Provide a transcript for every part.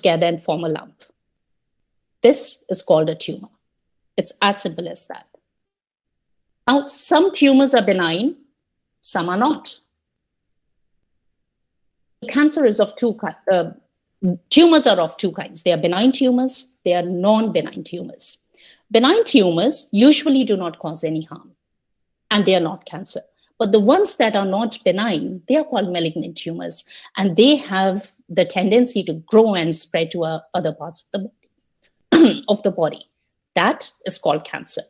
together and form a lump. This is called a tumor. It's as simple as that. Now, some tumors are benign, some are not. Cancer is of tumors are of two kinds. They are benign tumors, they are non-benign tumors. Benign tumors usually do not cause any harm, and they are not cancer. But the ones that are not benign, they are called malignant tumors, and they have the tendency to grow and spread to other parts of the body. That is called cancer.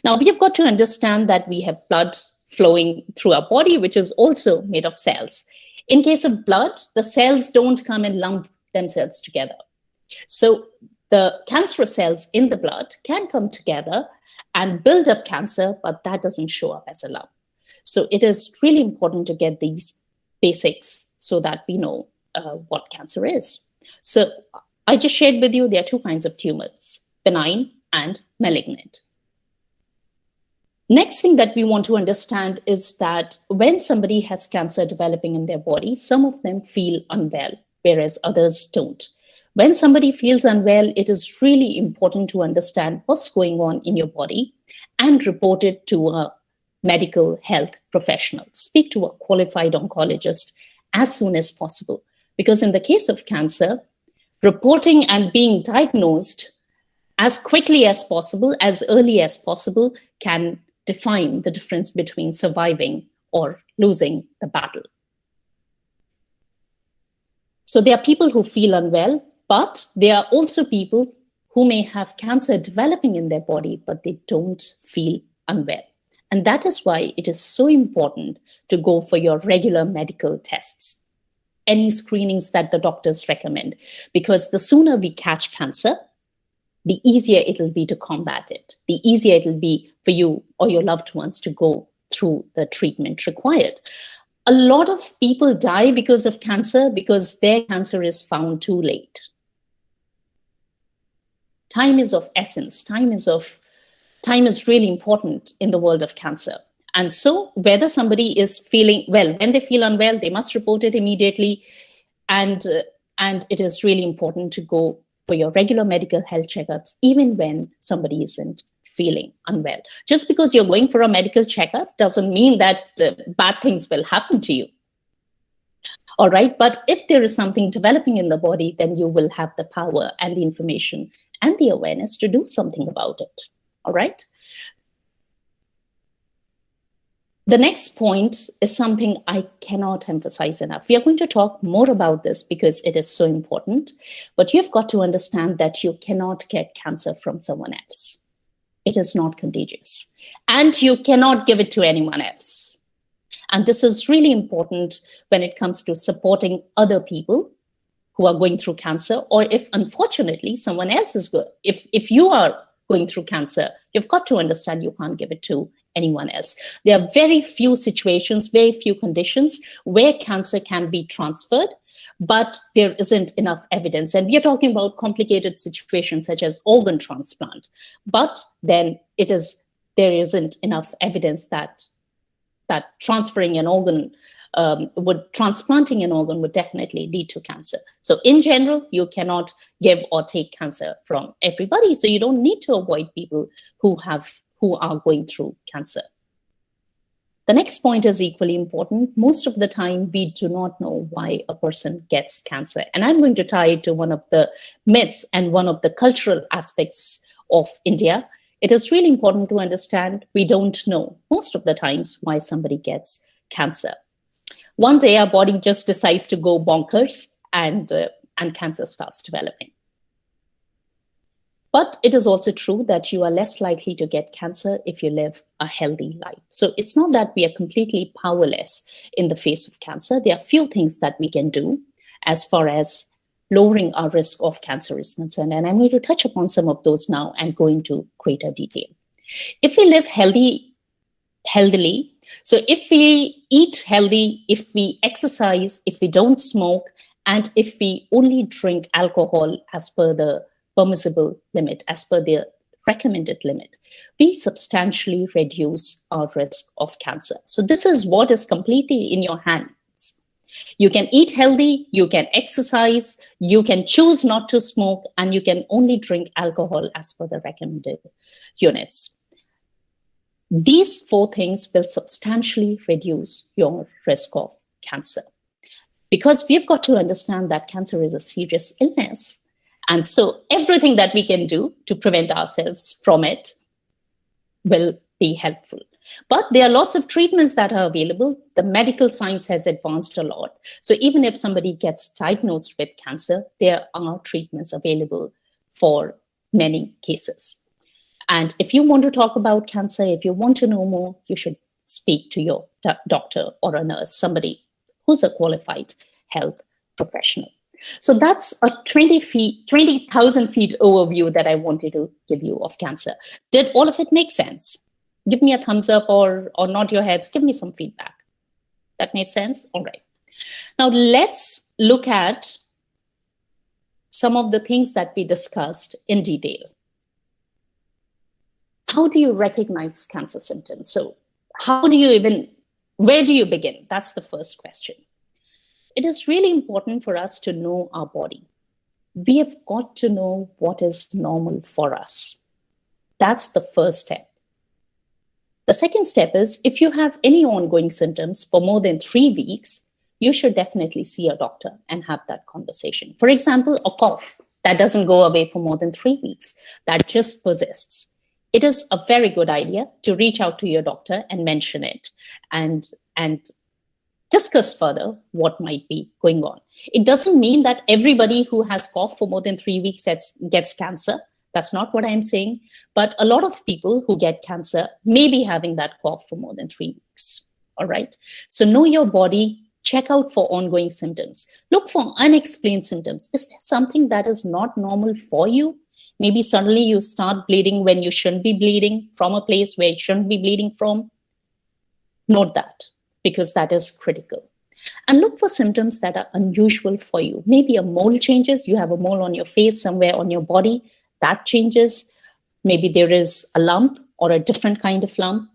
Now, we have got to understand that we have blood flowing through our body, which is also made of cells. In case of blood, the cells don't come and lump themselves together. So the cancerous cells in the blood can come together and build up cancer, but that doesn't show up as a lump. So it is really important to get these basics so that we know what cancer is. So I just shared with you there are two kinds of tumors, benign and malignant. Next thing that we want to understand is that when somebody has cancer developing in their body, some of them feel unwell, whereas others don't. When somebody feels unwell, it is really important to understand what's going on in your body and report it to a medical health professional. Speak to a qualified oncologist as soon as possible. Because in the case of cancer, reporting and being diagnosed as quickly as possible, as early as possible, can define the difference between surviving or losing the battle. So there are people who feel unwell, but there are also people who may have cancer developing in their body, but they don't feel unwell. And that is why it is so important to go for your regular medical tests, any screenings that the doctors recommend, because the sooner we catch cancer, the easier it'll be to combat it, the easier it'll be for you or your loved ones to go through the treatment required. A lot of people die because of cancer because their cancer is found too late. Time is of essence. Time is really important in the world of cancer. And so whether somebody is feeling well, when they feel unwell, they must report it immediately. And it is really important to go for your regular medical health checkups, even when somebody isn't feeling unwell. Just because you're going for a medical checkup doesn't mean that bad things will happen to you. All right, but if there is something developing in the body, then you will have the power and the information and the awareness to do something about it. All right. The next point is something I cannot emphasize enough. We are going to talk more about this because it is so important, but you've got to understand that you cannot get cancer from someone else. It is not contagious, and you cannot give it to anyone else. And this is really important when it comes to supporting other people who are going through cancer, or if unfortunately someone else is good. If you are going through cancer, you've got to understand you can't give it to anyone else. There are very few situations, very few conditions where cancer can be transferred, but there isn't enough evidence. And we are talking about complicated situations such as organ transplant, but then there isn't enough evidence that transferring an organ transplanting an organ would definitely lead to cancer. So in general, you cannot give or take cancer from everybody. So you don't need to avoid people who are going through cancer. The next point is equally important. Most of the time, we do not know why a person gets cancer. And I'm going to tie it to one of the myths and one of the cultural aspects of India. It is really important to understand we don't know most of the times why somebody gets cancer. One day, our body just decides to go bonkers and cancer starts developing. But it is also true that you are less likely to get cancer if you live a healthy life. So it's not that we are completely powerless in the face of cancer. There are few things that we can do as far as lowering our risk of cancer is concerned. And I'm going to touch upon some of those now and go into greater detail. If we live healthily, so if we eat healthy, if we exercise, if we don't smoke, and if we only drink alcohol as per the permissible limit, as per the recommended limit, we substantially reduce our risk of cancer. So this is what is completely in your hands. You can eat healthy, you can exercise, you can choose not to smoke, and you can only drink alcohol as per the recommended units. These 4 things will substantially reduce your risk of cancer. Because we've got to understand that cancer is a serious illness. And so everything that we can do to prevent ourselves from it will be helpful. But there are lots of treatments that are available. The medical science has advanced a lot. So even if somebody gets diagnosed with cancer, there are treatments available for many cases. And if you want to talk about cancer, if you want to know more, you should speak to your doctor or a nurse, somebody who's a qualified health professional. So that's a 20,000 feet overview that I wanted to give you of cancer. Did all of it make sense? Give me a thumbs up or nod your heads. Give me some feedback. That made sense? All right. Now let's look at some of the things that we discussed in detail. How do you recognize cancer symptoms? So where do you begin? That's the first question. It is really important for us to know our body. We have got to know what is normal for us. That's the first step. The second step is, if you have any ongoing symptoms for more than 3 weeks, you should definitely see a doctor and have that conversation. For example, a cough that doesn't go away for more than 3 weeks, that just persists. It is a very good idea to reach out to your doctor and mention it and discuss further what might be going on. It doesn't mean that everybody who has cough for more than 3 weeks gets cancer. That's not what I'm saying. But a lot of people who get cancer may be having that cough for more than 3 weeks. All right. So know your body, check out for ongoing symptoms. Look for unexplained symptoms. Is there something that is not normal for you? Maybe suddenly you start bleeding when you shouldn't be bleeding from a place where you shouldn't be bleeding from. Note that, because that is critical. And look for symptoms that are unusual for you. Maybe a mole changes. You have a mole on your face, somewhere on your body. That changes. Maybe there is a lump or a different kind of lump.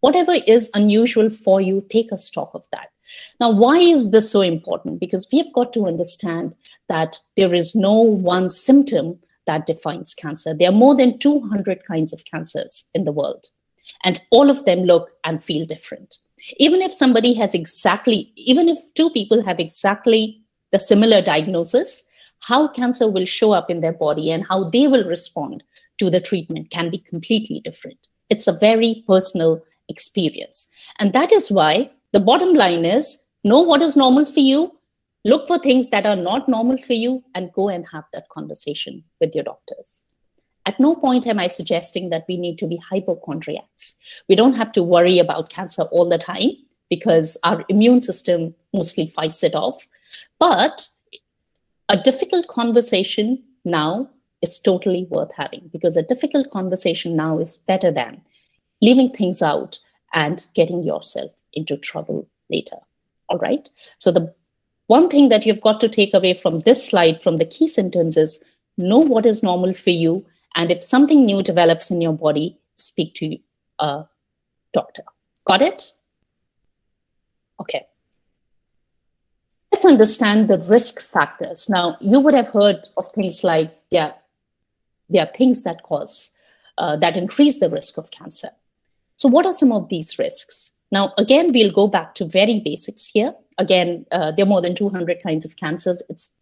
Whatever is unusual for you, take a stock of that. Now, why is this so important? Because we have got to understand that there is no one symptom that defines cancer. There are more than 200 kinds of cancers in the world, and all of them look and feel different. Even if two people have exactly the similar diagnosis, how cancer will show up in their body and how they will respond to the treatment can be completely different. It's a very personal experience. And that is why the bottom line is, know what is normal for you, look for things that are not normal for you, and go and have that conversation with your doctors. At no point am I suggesting that we need to be hypochondriacs. We don't have to worry about cancer all the time because our immune system mostly fights it off. But a difficult conversation now is totally worth having, because a difficult conversation now is better than leaving things out and getting yourself into trouble later. All right. So the one thing that you've got to take away from this slide, from the key symptoms, is know what is normal for you. And if something new develops in your body, speak to a doctor. Got it? Okay. Let's understand the risk factors. Now, you would have heard of things like there are things that that increase the risk of cancer. So what are some of these risks? Now, again, we'll go back to very basics here. Again, there are more than 200 kinds of cancers. It's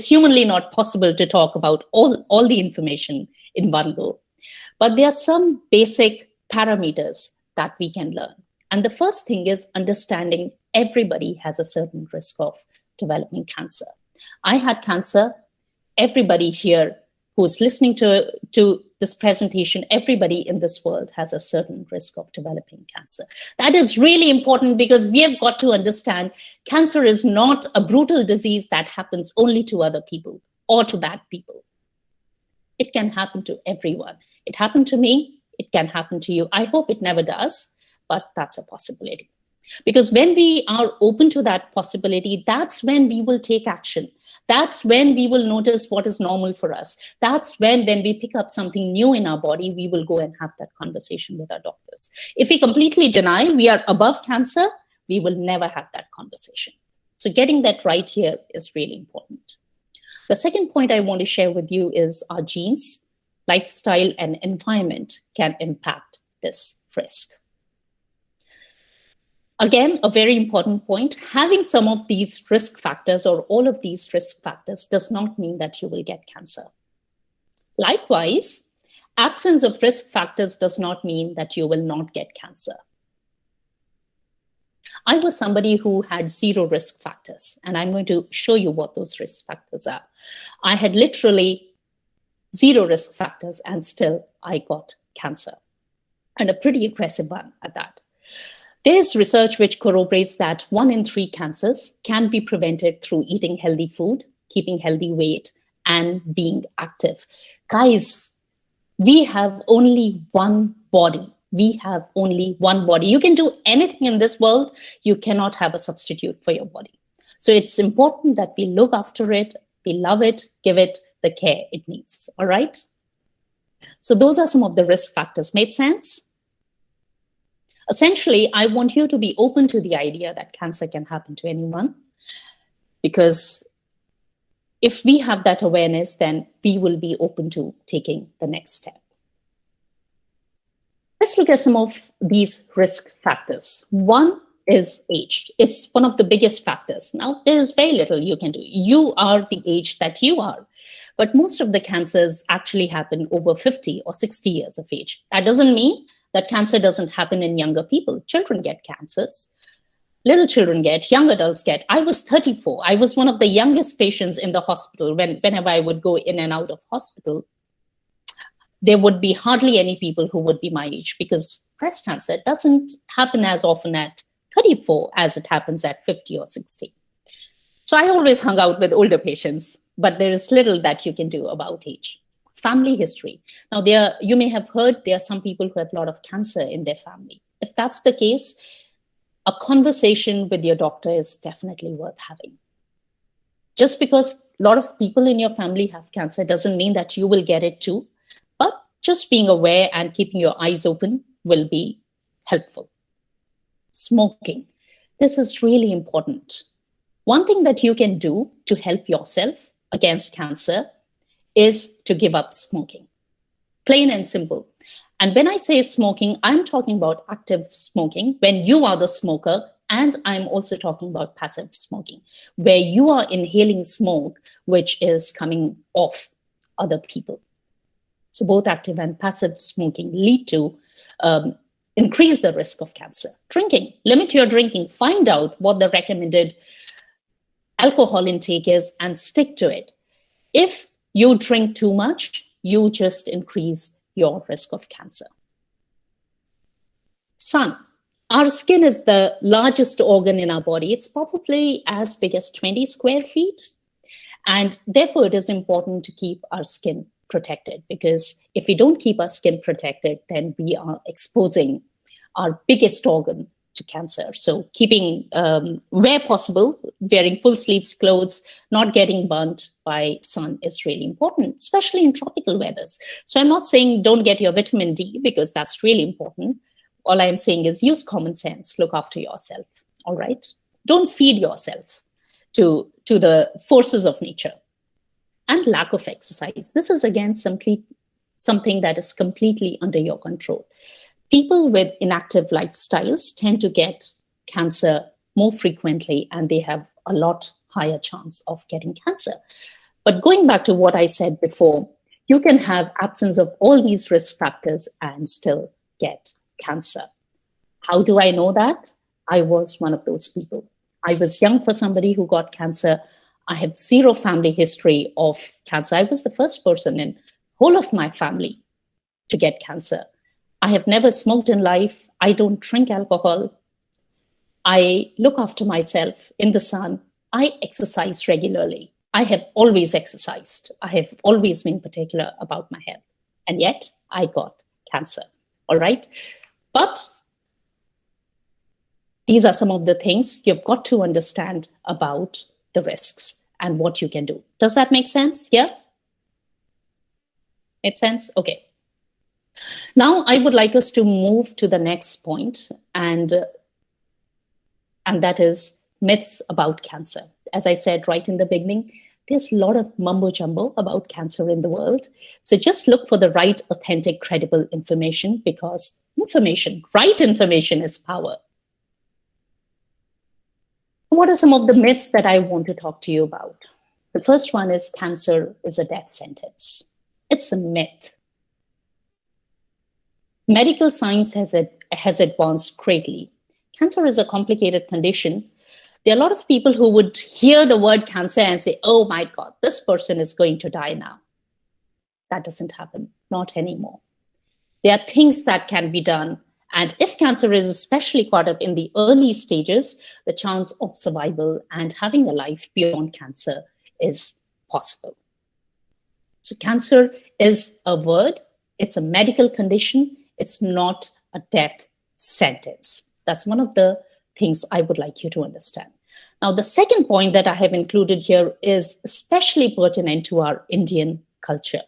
humanly not possible to talk about all the information in one go. But there are some basic parameters that we can learn. And the first thing is understanding everybody has a certain risk of developing cancer. I had cancer. Everybody here who's listening to this presentation, everybody in this world has a certain risk of developing cancer. That is really important, because we have got to understand cancer is not a brutal disease that happens only to other people or to bad people. It can happen to everyone. It happened to me. It can happen to you. I hope it never does, but that's a possibility. Because when we are open to that possibility, that's when we will take action. That's when we will notice what is normal for us. That's when we pick up something new in our body, we will go and have that conversation with our doctors. If we completely deny we are above cancer, we will never have that conversation. So getting that right here is really important. The second point I want to share with you is our genes, lifestyle, and environment can impact this risk. Again, a very important point, having some of these risk factors or all of these risk factors does not mean that you will get cancer. Likewise, absence of risk factors does not mean that you will not get cancer. I was somebody who had zero risk factors, and I'm going to show you what those risk factors are. I had literally zero risk factors, and still I got cancer, and a pretty aggressive one at that. There's research which corroborates that 1 in 3 cancers can be prevented through eating healthy food, keeping healthy weight, and being active. Guys, we have only one body. We have only one body. You can do anything in this world. You cannot have a substitute for your body. So it's important that we look after it, we love it, give it the care it needs. All right? So those are some of the risk factors. Made sense? Essentially, I want you to be open to the idea that cancer can happen to anyone, because if we have that awareness, then we will be open to taking the next step. Let's look at some of these risk factors. One is age. It's one of the biggest factors. Now, there's very little you can do. You are the age that you are. But most of the cancers actually happen over 50 or 60 years of age. That doesn't mean that cancer doesn't happen in younger people. Children get cancers. Little children get, young adults get. I was 34. I was one of the youngest patients in the hospital. Whenever I would go in and out of hospital, there would be hardly any people who would be my age, because breast cancer doesn't happen as often at 34 as it happens at 50 or 60. So I always hung out with older patients, but there is little that you can do about age. Family history. Now, you may have heard there are some people who have a lot of cancer in their family. If that's the case, a conversation with your doctor is definitely worth having. Just because a lot of people in your family have cancer doesn't mean that you will get it too, but just being aware and keeping your eyes open will be helpful. Smoking. This is really important. One thing that you can do to help yourself against cancer is to give up smoking. Plain and simple. And when I say smoking, I'm talking about active smoking, when you are the smoker, and I'm also talking about passive smoking, where you are inhaling smoke, which is coming off other people. So both active and passive smoking lead to increase the risk of cancer. Drinking, limit your drinking, find out what the recommended alcohol intake is and stick to it. If you drink too much, you just increase your risk of cancer. Sun. Our skin is the largest organ in our body. It's probably as big as 20 square feet. And therefore, it is important to keep our skin protected, because if we don't keep our skin protected, then we are exposing our biggest organ to cancer. So keeping, where possible, wearing full sleeves clothes, not getting burnt by sun is really important, especially in tropical weathers. So I'm not saying don't get your vitamin D, because that's really important. All I'm saying is use common sense, look after yourself, all right? Don't feed yourself to the forces of nature. And lack of exercise. This is again something that is completely under your control. People with inactive lifestyles tend to get cancer more frequently, and they have a lot higher chance of getting cancer. But going back to what I said before, you can have absence of all these risk factors and still get cancer. How do I know that? I was one of those people. I was young for somebody who got cancer. I have zero family history of cancer. I was the first person in whole of my family to get cancer. I have never smoked in life. I don't drink alcohol. I look after myself in the sun. I exercise regularly. I have always exercised. I have always been particular about my health. And yet I got cancer. All right. But these are some of the things you've got to understand about the risks and what you can do. Does that make sense? Yeah? Make sense? Okay. Now I would like us to move to the next point, and and that is myths about cancer. As I said right in the beginning, there's a lot of mumbo jumbo about cancer in the world. So just look for the right, authentic, credible information, because information, right information, is power. What are some of the myths that I want to talk to you about? The first one is cancer is a death sentence. It's a myth. Medical science has advanced greatly. Cancer is a complicated condition. There are a lot of people who would hear the word cancer and say, oh my God, this person is going to die now. That doesn't happen, not anymore. There are things that can be done. And if cancer is especially caught up in the early stages, the chance of survival and having a life beyond cancer is possible. So cancer is a word, it's a medical condition, it's not a death sentence. That's one of the things I would like you to understand. Now, the second point that I have included here is especially pertinent to our Indian culture.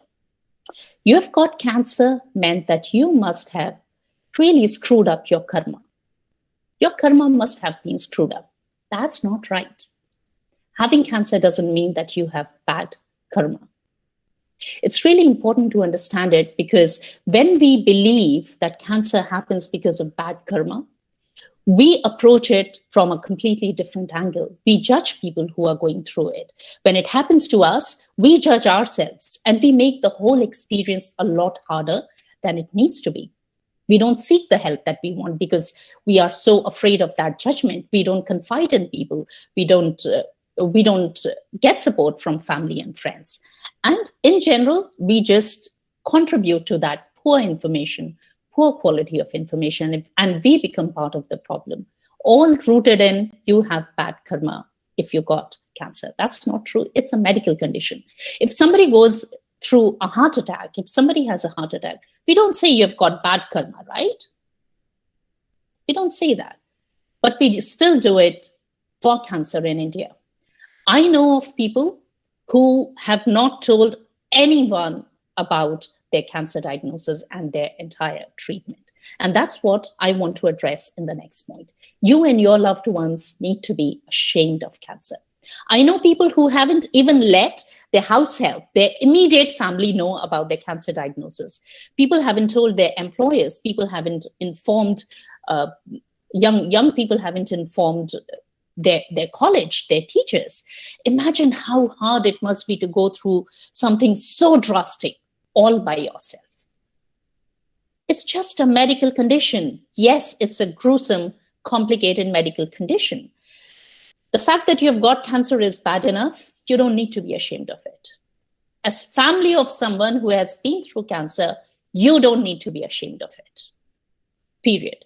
You have got cancer meant that you must have really screwed up your karma. Your karma must have been screwed up. That's not right. Having cancer doesn't mean that you have bad karma. It's really important to understand it, because when we believe that cancer happens because of bad karma, we approach it from a completely different angle. We judge people who are going through it. When it happens to us, we judge ourselves, and we make the whole experience a lot harder than it needs to be. We don't seek the help that we want because we are so afraid of that judgment. We don't confide in people. We don't get support from family and friends. And in general, we just contribute to that poor information, poor quality of information, and we become part of the problem. All rooted in you have bad karma if you got cancer. That's not true. It's a medical condition. If somebody goes through a heart attack, if somebody has a heart attack, we don't say you've got bad karma, right? We don't say that. But we still do it for cancer in India. I know of people who have not told anyone about their cancer diagnosis and their entire treatment. And that's what I want to address in the next point. You and your loved ones need to be ashamed of cancer. I know people who haven't even let their house help, their immediate family know about their cancer diagnosis. People haven't told their employers. People haven't informed, young people haven't informed their college, their teachers. Imagine how hard it must be to go through something so drastic all by yourself. It's just a medical condition. Yes, it's a gruesome, complicated medical condition. The fact that you've got cancer is bad enough. You don't need to be ashamed of it. As family of someone who has been through cancer, you don't need to be ashamed of it. Period.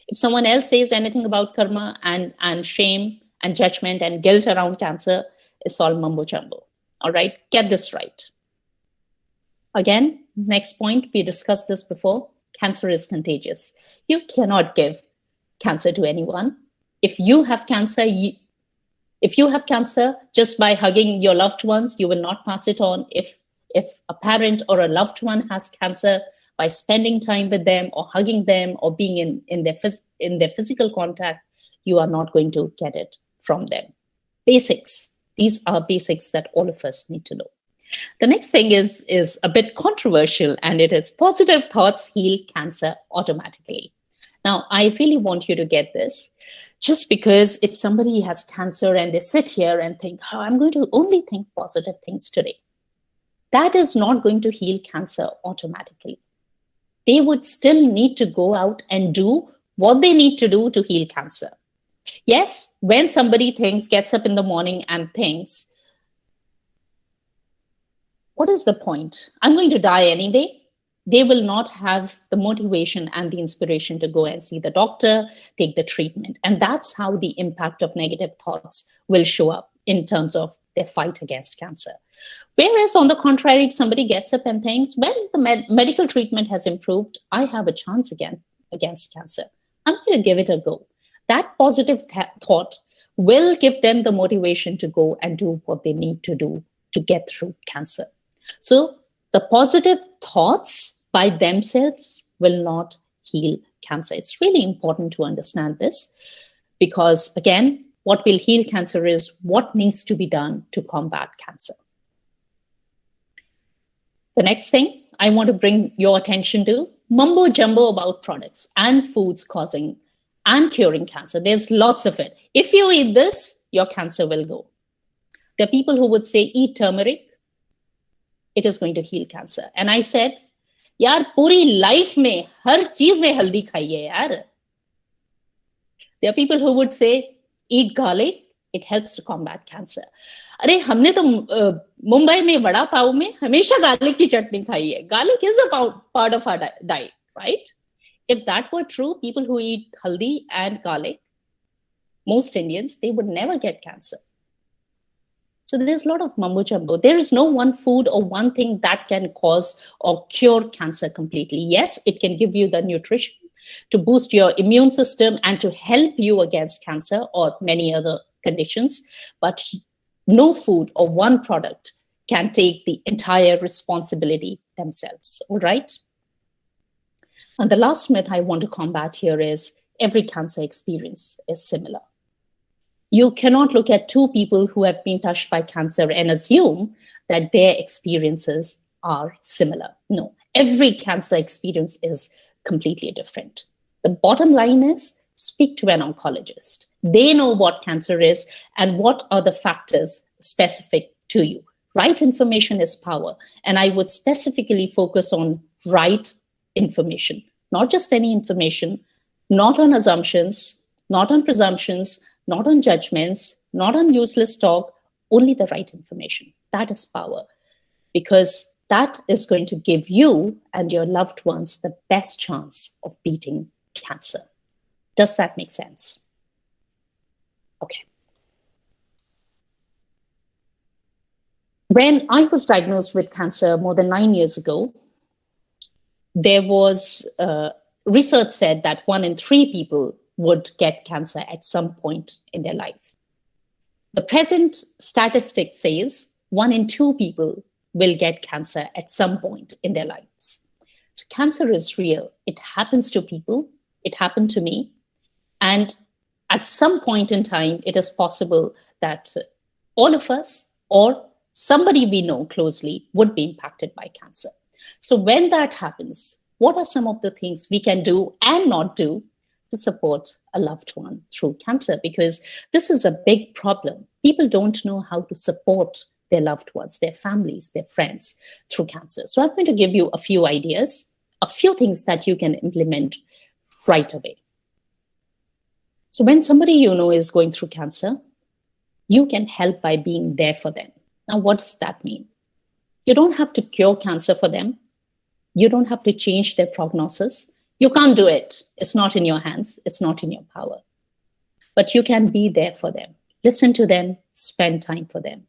If someone else says anything about karma and shame and judgment and guilt around cancer, it's all mumbo jumbo. All right, get this right. Again, next point, we discussed this before. Cancer is contagious. You cannot give cancer to anyone. If you have cancer, just by hugging your loved ones, you will not pass it on. If a parent or a loved one has cancer, by spending time with them or hugging them or being in their physical contact, you are not going to get it from them. Basics. These are basics that all of us need to know. The next thing is a bit controversial, and it is positive thoughts heal cancer automatically. Now, I really want you to get this. Just because if somebody has cancer and they sit here and think, oh, I'm going to only think positive things today, that is not going to heal cancer automatically. They would still need to go out and do what they need to do to heal cancer. Yes, when somebody gets up in the morning and thinks, what is the point? I'm going to die anyway. They will not have the motivation and the inspiration to go and see the doctor, take the treatment. And that's how the impact of negative thoughts will show up in terms of their fight against cancer. Whereas on the contrary, if somebody gets up and thinks, well, the medical treatment has improved, I have a chance against cancer. I'm going to give it a go. That positive thought will give them the motivation to go and do what they need to do to get through cancer. So the positive thoughts by themselves will not heal cancer. It's really important to understand this. Because again, what will heal cancer is what needs to be done to combat cancer. The next thing I want to bring your attention to, mumbo jumbo about products and foods causing and curing cancer. There's lots of it. If you eat this, your cancer will go. There are people who would say, eat turmeric, it is going to heal cancer. And I said, yaar, puri life mein, har cheez mein haldi khaiye, yaar. There are people who would say, eat garlic, it helps to combat cancer. अरे हमने तो मुंबई में वड़ा पाव में हमेशा garlic की चटनी खाई है. Garlic is a part of our diet, right? If that were true, people who eat haldi and garlic, most Indians, they would never get cancer. So there's a lot of mumbo jumbo. There is no one food or one thing that can cause or cure cancer completely. Yes, it can give you the nutrition to boost your immune system and to help you against cancer or many other conditions, but no food or one product can take the entire responsibility themselves, all right? And the last myth I want to combat here is every cancer experience is similar. You cannot look at two people who have been touched by cancer and assume that their experiences are similar. No, every cancer experience is completely different. The bottom line is speak to an oncologist. They know what cancer is and what are the factors specific to you. Right information is power. And I would specifically focus on right information, not just any information, not on assumptions, not on presumptions, not on judgments, not on useless talk, only the right information. That is power, because that is going to give you and your loved ones the best chance of beating cancer. Does that make sense? Okay. When I was diagnosed with cancer more than 9 years ago, there was research said that 1 in 3 people would get cancer at some point in their life. The present statistic says 1 in 2 people will get cancer at some point in their lives. So cancer is real. It happens to people. It happened to me. And at some point in time, it is possible that all of us or somebody we know closely would be impacted by cancer. So when that happens, what are some of the things we can do and not do to support a loved one through cancer? Because this is a big problem. People don't know how to support their loved ones, their families, their friends through cancer. So I'm going to give you a few ideas, a few things that you can implement right away. So when somebody you know is going through cancer, you can help by being there for them. Now, what does that mean? You don't have to cure cancer for them. You don't have to change their prognosis. You can't do it. It's not in your hands. It's not in your power. But you can be there for them. Listen to them. Spend time for them.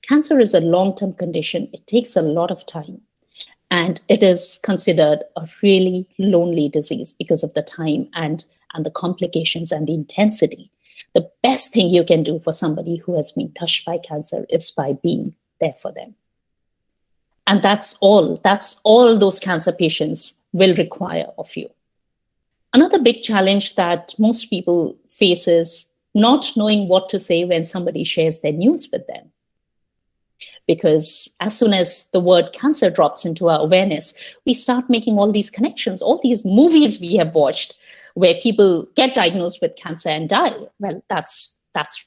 Cancer is a long-term condition. It takes a lot of time. And it is considered a really lonely disease because of the time and the complications and the intensity. The best thing you can do for somebody who has been touched by cancer is by being there for them. And that's all those cancer patients will require of you. Another big challenge that most people face is not knowing what to say when somebody shares their news with them. Because as soon as the word cancer drops into our awareness, we start making all these connections, all these movies we have watched where people get diagnosed with cancer and die. Well, that's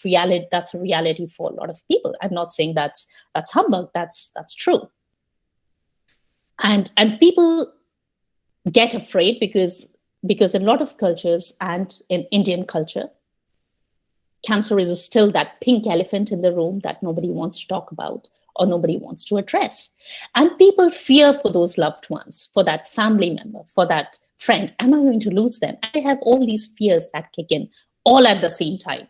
reality. That's a reality for a lot of people. I'm not saying that's humbug. That's true. And people get afraid because in a lot of cultures and in Indian culture, cancer is still that pink elephant in the room that nobody wants to talk about or nobody wants to address. And people fear for those loved ones, for that family member, for that friend. Am I going to lose them? I have all these fears that kick in all at the same time.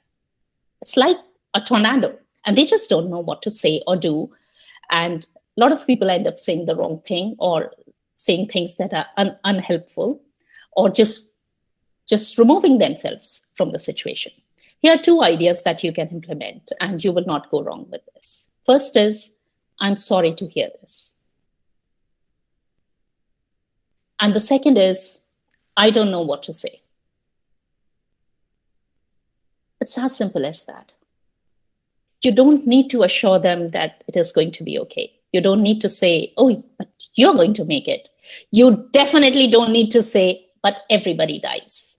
It's like a tornado, and they just don't know what to say or do. And a lot of people end up saying the wrong thing or saying things that are unhelpful or just removing themselves from the situation. Here are 2 ideas that you can implement, and you will not go wrong with this. First is, I'm sorry to hear this. And the second is, I don't know what to say. It's as simple as that. You don't need to assure them that it is going to be okay. You don't need to say, oh, but you're going to make it. You definitely don't need to say, but everybody dies.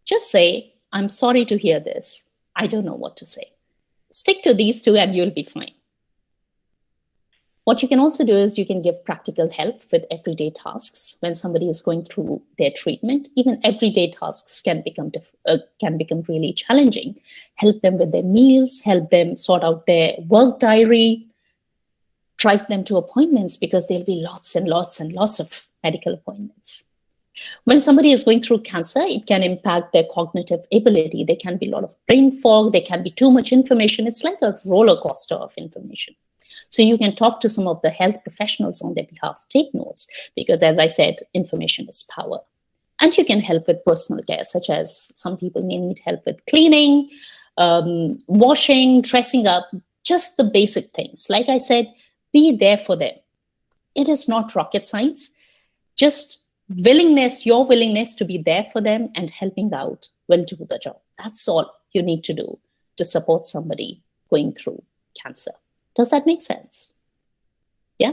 Just say, I'm sorry to hear this. I don't know what to say. Stick to these two and you'll be fine. What you can also do is you can give practical help with everyday tasks when somebody is going through their treatment. Even everyday tasks can become really challenging. Help them with their meals, help them sort out their work diary, drive them to appointments because there'll be lots and lots and lots of medical appointments. When somebody is going through cancer, it can impact their cognitive ability. There can be a lot of brain fog. There can be too much information. It's like a roller coaster of information. So you can talk to some of the health professionals on their behalf, take notes, because as I said, information is power. And you can help with personal care, such as some people may need help with cleaning, washing, dressing up, just the basic things. Like I said, be there for them. It is not rocket science, just your willingness to be there for them and helping out will do the job. That's all you need to do to support somebody going through cancer. Does that make sense? Yeah.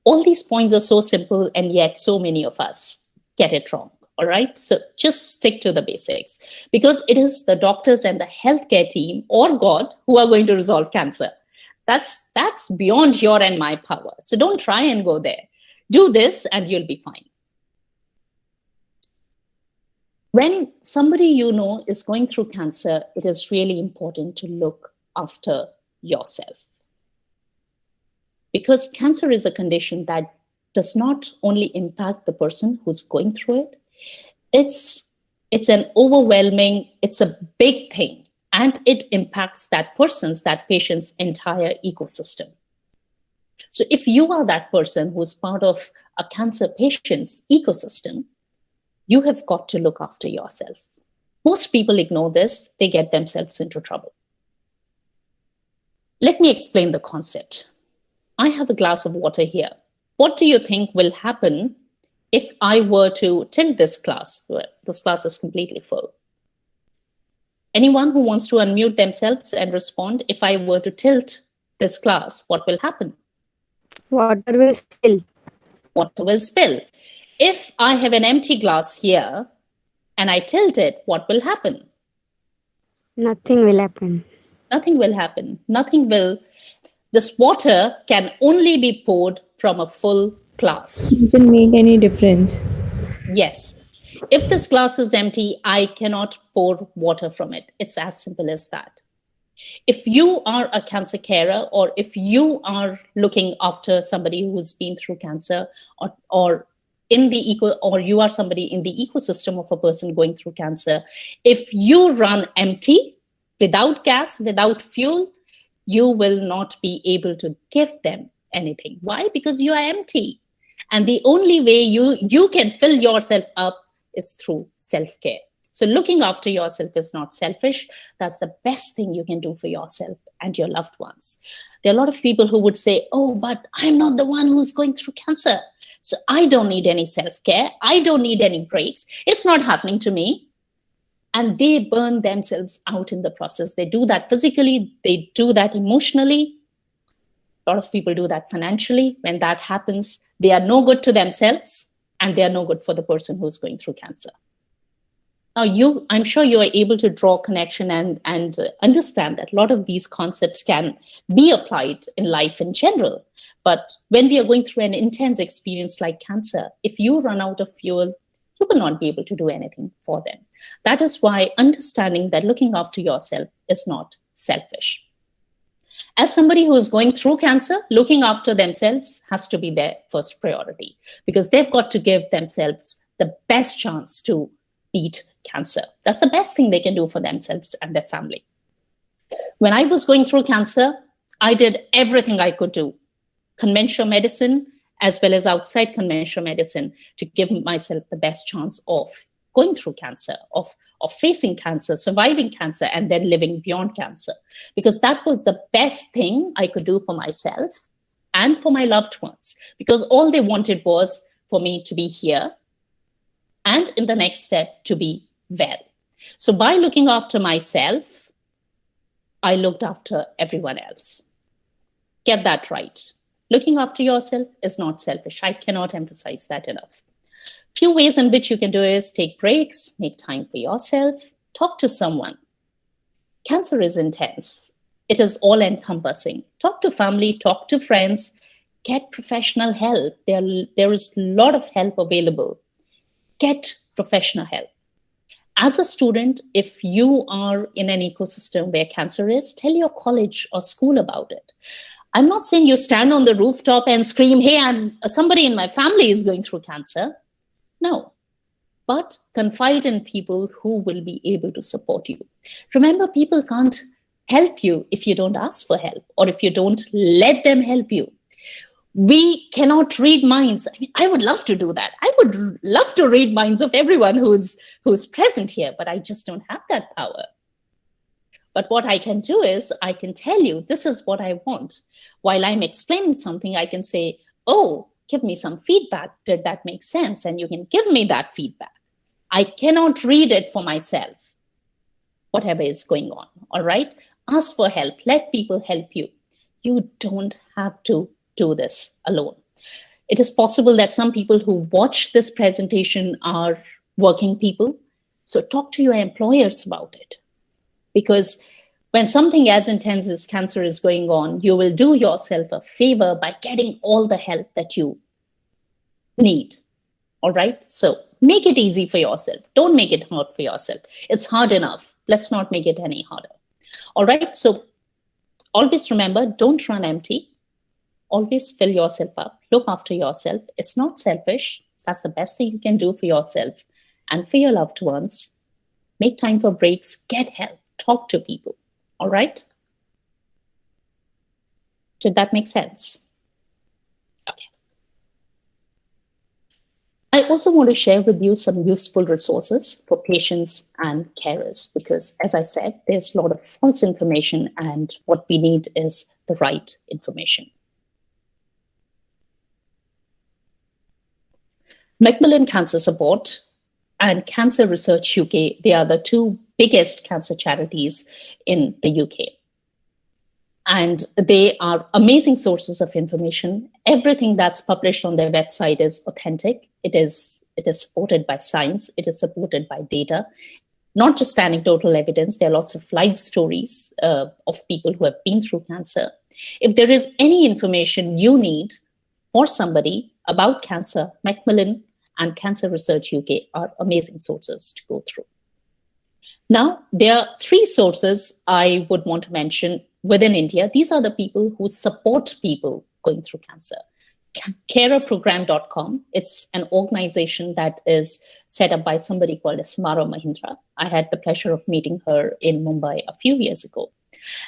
All these points are so simple, and yet so many of us get it wrong. All right. So just stick to the basics, because it is the doctors and the healthcare team or God who are going to resolve cancer. That's beyond your and my power. So don't try and go there. Do this and you'll be fine. When somebody you know is going through cancer, it is really important to look after yourself. Because cancer is a condition that does not only impact the person who's going through it, it's an overwhelming, it's a big thing, and it impacts that patient's entire ecosystem. So if you are that person who's part of a cancer patient's ecosystem, you have got to look after yourself. Most people ignore this, they get themselves into trouble. Let me explain the concept. I have a glass of water here. What do you think will happen if I were to tilt this glass? This glass is completely full. Anyone who wants to unmute themselves and respond, if I were to tilt this glass, what will happen? Water will spill. Water will spill. If I have an empty glass here and I tilt it, what will happen? Nothing will happen. Nothing will happen. This water can only be poured from a full glass. It doesn't make any difference. Yes. If this glass is empty, I cannot pour water from it. It's as simple as that. If you are a cancer carer, or if you are looking after somebody who's been through cancer, or you are somebody in the ecosystem of a person going through cancer, if you run empty, without gas, without fuel, you will not be able to give them anything. Why? Because you are empty. And the only way you can fill yourself up is through self-care. So looking after yourself is not selfish. That's the best thing you can do for yourself and your loved ones. There are a lot of people who would say, oh, but I'm not the one who's going through cancer, so I don't need any self-care. I don't need any breaks. It's not happening to me. And they burn themselves out in the process. They do that physically. They do that emotionally. A lot of people do that financially. When that happens, they are no good to themselves, and they are no good for the person who's going through cancer. Now, I'm sure you are able to draw connection and understand that a lot of these concepts can be applied in life in general. But when we are going through an intense experience like cancer, if you run out of fuel, you will not be able to do anything for them. That is why understanding that looking after yourself is not selfish. As somebody who is going through cancer, looking after themselves has to be their first priority, because they've got to give themselves the best chance to beat cancer. That's the best thing they can do for themselves and their family. When I was going through cancer, I did everything I could do, conventional medicine as well as outside conventional medicine, to give myself the best chance of going through cancer, of facing cancer, surviving cancer, and then living beyond cancer. Because that was the best thing I could do for myself and for my loved ones. Because all they wanted was for me to be here, and in the next step, to be well. So by looking after myself, I looked after everyone else. Get that right. Looking after yourself is not selfish. I cannot emphasize that enough. Few ways in which you can do is take breaks, make time for yourself, talk to someone. Cancer is intense. It is all encompassing. Talk to family, talk to friends, get professional help. There is a lot of help available. Get professional help. As a student, if you are in an ecosystem where cancer is, tell your college or school about it. I'm not saying you stand on the rooftop and scream, hey, somebody in my family is going through cancer. No, but confide in people who will be able to support you. Remember, people can't help you if you don't ask for help or if you don't let them help you. We cannot read minds. I mean, I would love to do that. I would love to read minds of everyone who's present here, but I just don't have that power. But what I can do is I can tell you, this is what I want. While I'm explaining something, I can say, oh, give me some feedback. Did that make sense? And you can give me that feedback. I cannot read it for myself, whatever is going on. All right? Ask for help. Let people help you. You don't have to do this alone. It is possible that some people who watch this presentation are working people. So talk to your employers about it. Because when something as intense as cancer is going on, you will do yourself a favor by getting all the help that you need. All right? So make it easy for yourself. Don't make it hard for yourself. It's hard enough. Let's not make it any harder. All right? So always remember, don't run empty. Always fill yourself up. Look after yourself. It's not selfish. That's the best thing you can do for yourself and for your loved ones. Make time for breaks. Get help. Talk to people. All right? Did that make sense? Okay. I also want to share with you some useful resources for patients and carers because, as I said, there's a lot of false information and what we need is the right information. Macmillan Cancer Support and Cancer Research UK, they are the two biggest cancer charities in the UK. And they are amazing sources of information. Everything that's published on their website is authentic. It is supported by science. It is supported by data, not just anecdotal evidence. There are lots of live stories of people who have been through cancer. If there is any information you need for somebody about cancer, Macmillan and Cancer Research UK are amazing sources to go through. Now, there are three sources I would want to mention within India. These are the people who support people going through cancer. Carerprogram.com. It's an organization that is set up by somebody called Samara Mahindra. I had the pleasure of meeting her in Mumbai a few years ago.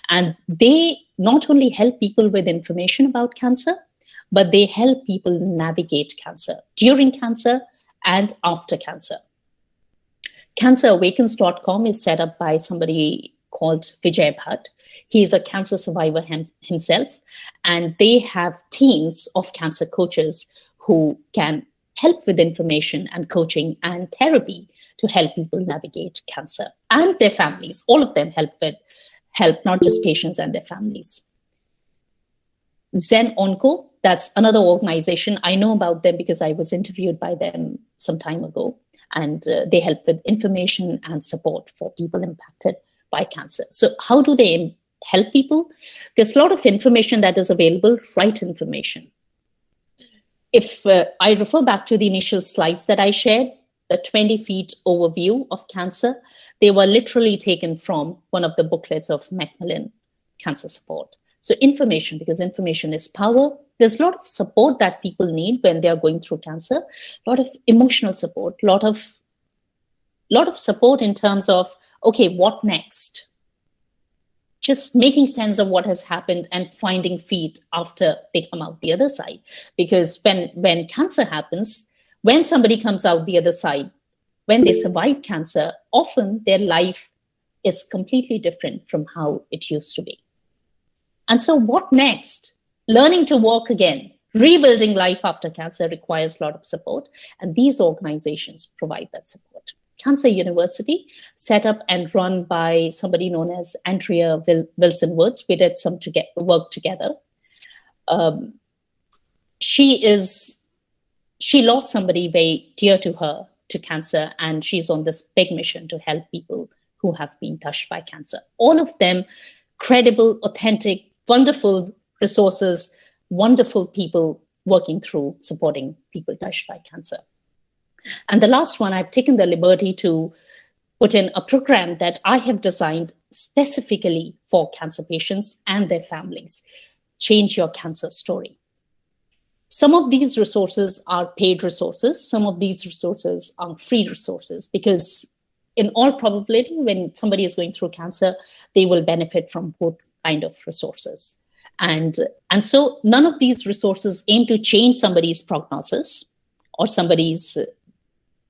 And they not only help people with information about cancer, but they help people navigate cancer during cancer and after cancer. CancerAwakens.com is set up by somebody called Vijay Bhatt. He's a cancer survivor himself, and they have teams of cancer coaches who can help with information and coaching and therapy to help people navigate cancer and their families. All of them help, not just patients and their families. Zen Onco, that's another organization. I know about them because I was interviewed by them some time ago, and they help with information and support for people impacted by cancer. So how do they help people? There's a lot of information that is available, right information. If I refer back to the initial slides that I shared, the 20 feet overview of cancer, they were literally taken from one of the booklets of Macmillan Cancer Support. So information, because information is power. There's a lot of support that people need when they are going through cancer, a lot of emotional support, a lot of support in terms of, okay, what next? Just making sense of what has happened and finding feet after they come out the other side. Because when cancer happens, when somebody comes out the other side, when they survive cancer, often their life is completely different from how it used to be. And so what next? Learning to walk again, rebuilding life after cancer requires a lot of support. And these organizations provide that support. Cancer University, set up and run by somebody known as Andrea Wilson Woods. We did some work together. She lost somebody very dear to her to cancer, and she's on this big mission to help people who have been touched by cancer. All of them credible, authentic, wonderful resources, wonderful people working through supporting people touched by cancer. And the last one, I've taken the liberty to put in a program that I have designed specifically for cancer patients and their families. Change Your Cancer Story. Some of these resources are paid resources. Some of these resources are free resources, because in all probability, when somebody is going through cancer, they will benefit from both kind of resources. And so none of these resources aim to change somebody's prognosis or somebody's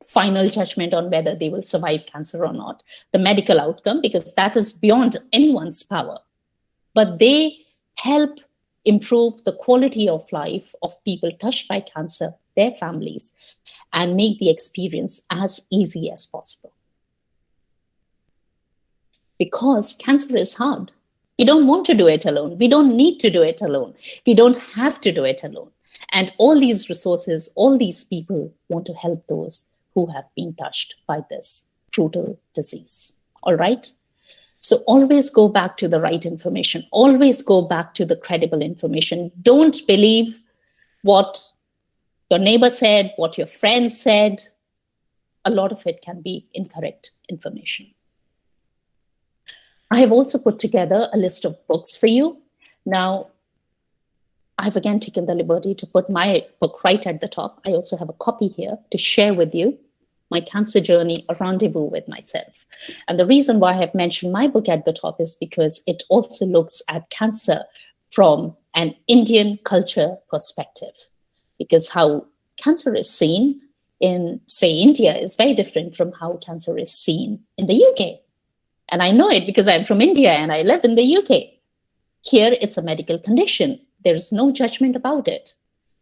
final judgment on whether they will survive cancer or not, the medical outcome, because that is beyond anyone's power. But they help improve the quality of life of people touched by cancer, their families, and make the experience as easy as possible. Because cancer is hard. We don't want to do it alone. We don't need to do it alone. We don't have to do it alone. And all these resources, all these people want to help those who have been touched by this brutal disease. All right? So always go back to the right information. Always go back to the credible information. Don't believe what your neighbor said, what your friends said. A lot of it can be incorrect information. I have also put together a list of books for you. Now, I've again taken the liberty to put my book right at the top. I also have a copy here to share with you, My Cancer Journey, A Rendezvous with Myself. And the reason why I have mentioned my book at the top is because it also looks at cancer from an Indian culture perspective. Because how cancer is seen in, say, India is very different from how cancer is seen in the UK. And I know it because I'm from India and I live in the UK. Here, it's a medical condition. There's no judgment about it.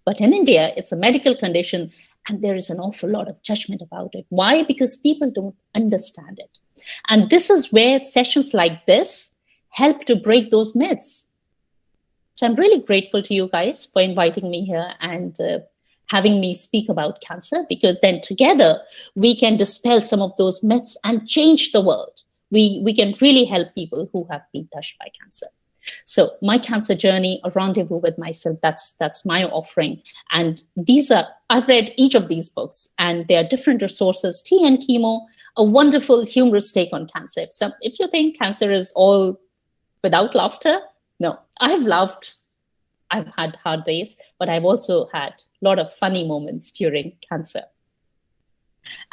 But in India, it's a medical condition, and there is an awful lot of judgment about it. Why? Because people don't understand it. And this is where sessions like this help to break those myths. So I'm really grateful to you guys for inviting me here and having me speak about cancer, because then together we can dispel some of those myths and change the world. We can really help people who have been touched by cancer. So My Cancer Journey, A Rendezvous with Myself, that's my offering. And I've read each of these books, and there are different resources. Tea and Chemo, a wonderful humorous take on cancer. So if you think cancer is all without laughter, no, I've laughed. I've had hard days, but I've also had a lot of funny moments during cancer.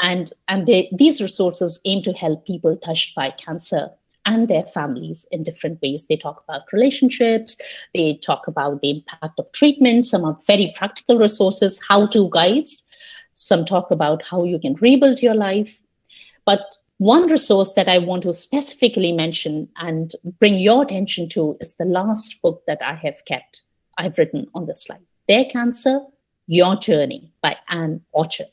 And these resources aim to help people touched by cancer and their families in different ways. They talk about relationships, they talk about the impact of treatment, some are very practical resources, how-to guides, some talk about how you can rebuild your life. But one resource that I want to specifically mention and bring your attention to is the last book that I've written on the slide, Their Cancer, Your Journey by Anne Orchard.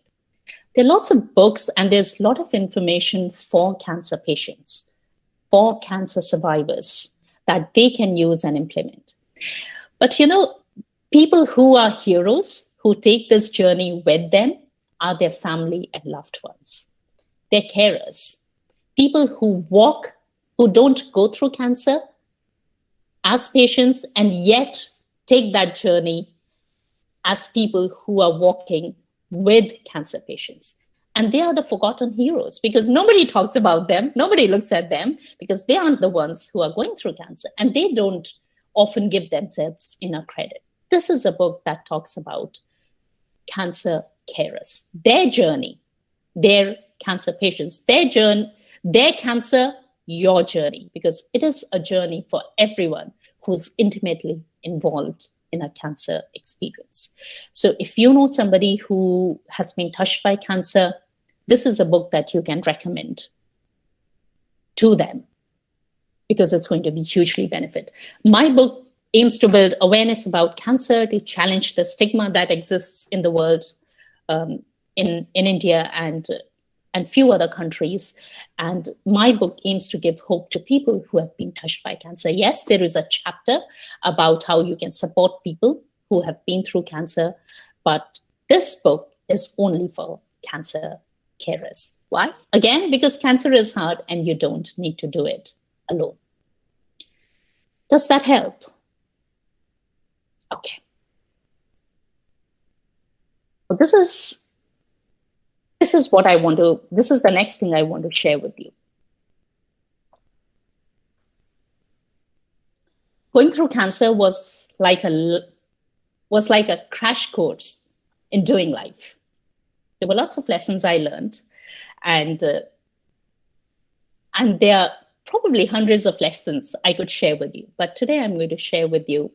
There are lots of books and there's a lot of information for cancer patients, for cancer survivors that they can use and implement. But people who are heroes, who take this journey with them, are their family and loved ones. They're carers. People who walk, who don't go through cancer as patients and yet take that journey as people who are walking with cancer patients. And they are the forgotten heroes because nobody talks about them. Nobody looks at them because they aren't the ones who are going through cancer, and they don't often give themselves enough credit. This is a book that talks about cancer carers, their journey, their cancer patients, their journey, their cancer, your journey, because it is a journey for everyone who's intimately involved in a cancer experience. So if you know somebody who has been touched by cancer, this is a book that you can recommend to them because it's going to be hugely benefit. My book aims to build awareness about cancer, to challenge the stigma that exists in the world, in India and and few other countries. And my book aims to give hope to people who have been touched by cancer. Yes, there is a chapter about how you can support people who have been through cancer, but this book is only for cancer carers. Why? Again, because cancer is hard and you don't need to do it alone. Does that help? Okay. So this is what I want to, this is the next thing I want to share with you. Going through cancer was like a crash course in doing life. There were lots of lessons I learned, and there are probably hundreds of lessons I could share with you. But today I'm going to share with you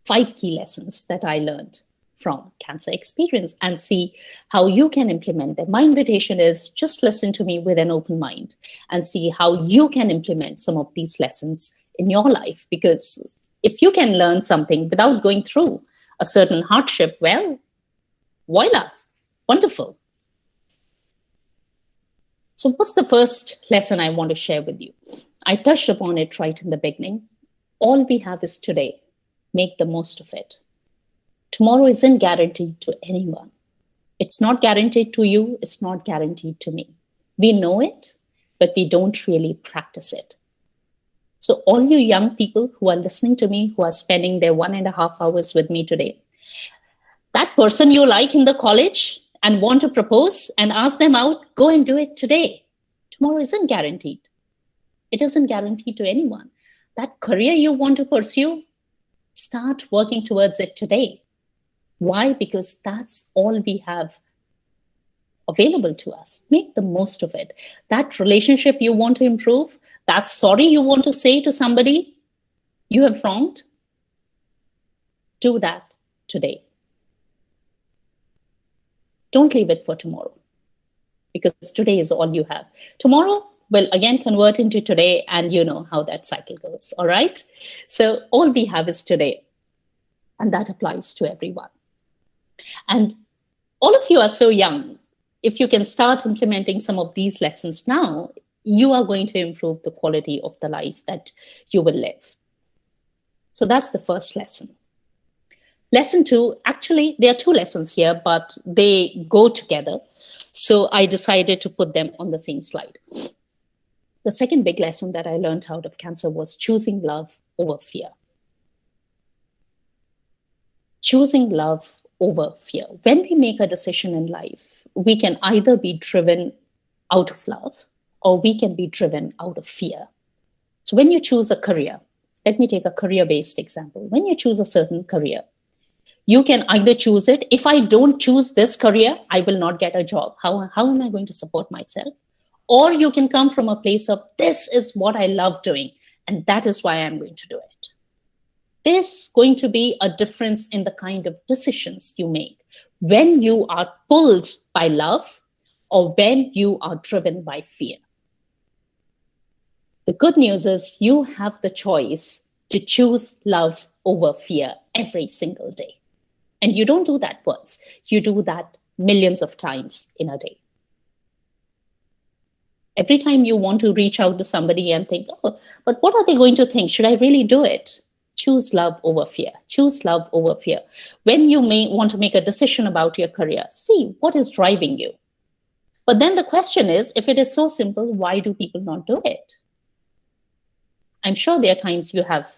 5 key lessons that I learned from cancer experience and see how you can implement them. My invitation is just listen to me with an open mind and see how you can implement some of these lessons in your life. Because if you can learn something without going through a certain hardship, well, voila, wonderful. So what's the first lesson I want to share with you? I touched upon it right in the beginning. All we have is today. Make the most of it. Tomorrow isn't guaranteed to anyone. It's not guaranteed to you. It's not guaranteed to me. We know it, but we don't really practice it. So all you young people who are listening to me, who are spending their 1.5 hours with me today, that person you like in the college and want to propose and ask them out, go and do it today. Tomorrow isn't guaranteed. It isn't guaranteed to anyone. That career you want to pursue, start working towards it today. Why? Because that's all we have available to us. Make the most of it. That relationship you want to improve, that sorry you want to say to somebody you have wronged, do that today. Don't leave it for tomorrow, because today is all you have. Tomorrow will again convert into today, and you know how that cycle goes, all right? So all we have is today, and that applies to everyone. And all of you are so young. If you can start implementing some of these lessons now, you are going to improve the quality of the life that you will live. So that's the first lesson. Lesson 2, actually, there are 2 lessons here, but they go together. So I decided to put them on the same slide. The second big lesson that I learned out of cancer was choosing love over fear. Choosing love over fear. When we make a decision in life, we can either be driven out of love or we can be driven out of fear. So when you choose a career, let me take a career-based example. When you choose a certain career, you can either choose it. If I don't choose this career, I will not get a job. How am I going to support myself? Or you can come from a place of, this is what I love doing, and that is why I'm going to do it. There's going to be a difference in the kind of decisions you make when you are pulled by love or when you are driven by fear. The good news is you have the choice to choose love over fear every single day. And you don't do that once. You do that millions of times in a day. Every time you want to reach out to somebody and think, oh, but what are they going to think? Should I really do it? Choose love over fear. Choose love over fear. When you may want to make a decision about your career, see what is driving you. But then the question is, if it is so simple, why do people not do it? I'm sure there are times you have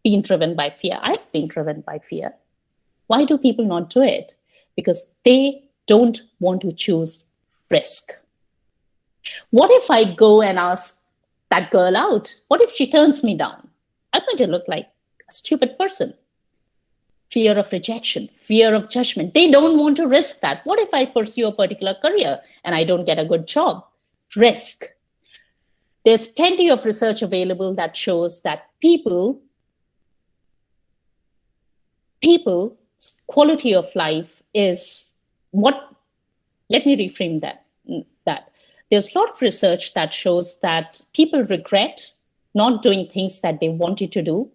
been driven by fear. I've been driven by fear. Why do people not do it? Because they don't want to choose risk. What if I go and ask that girl out? What if she turns me down? I'm going to look like a stupid person. Fear of rejection, fear of judgment. They don't want to risk that. What if I pursue a particular career and I don't get a good job? Risk. There's plenty of research available that shows that people's quality of life is what, let me reframe that. There's a lot of research that shows that people regret not doing things that they wanted to do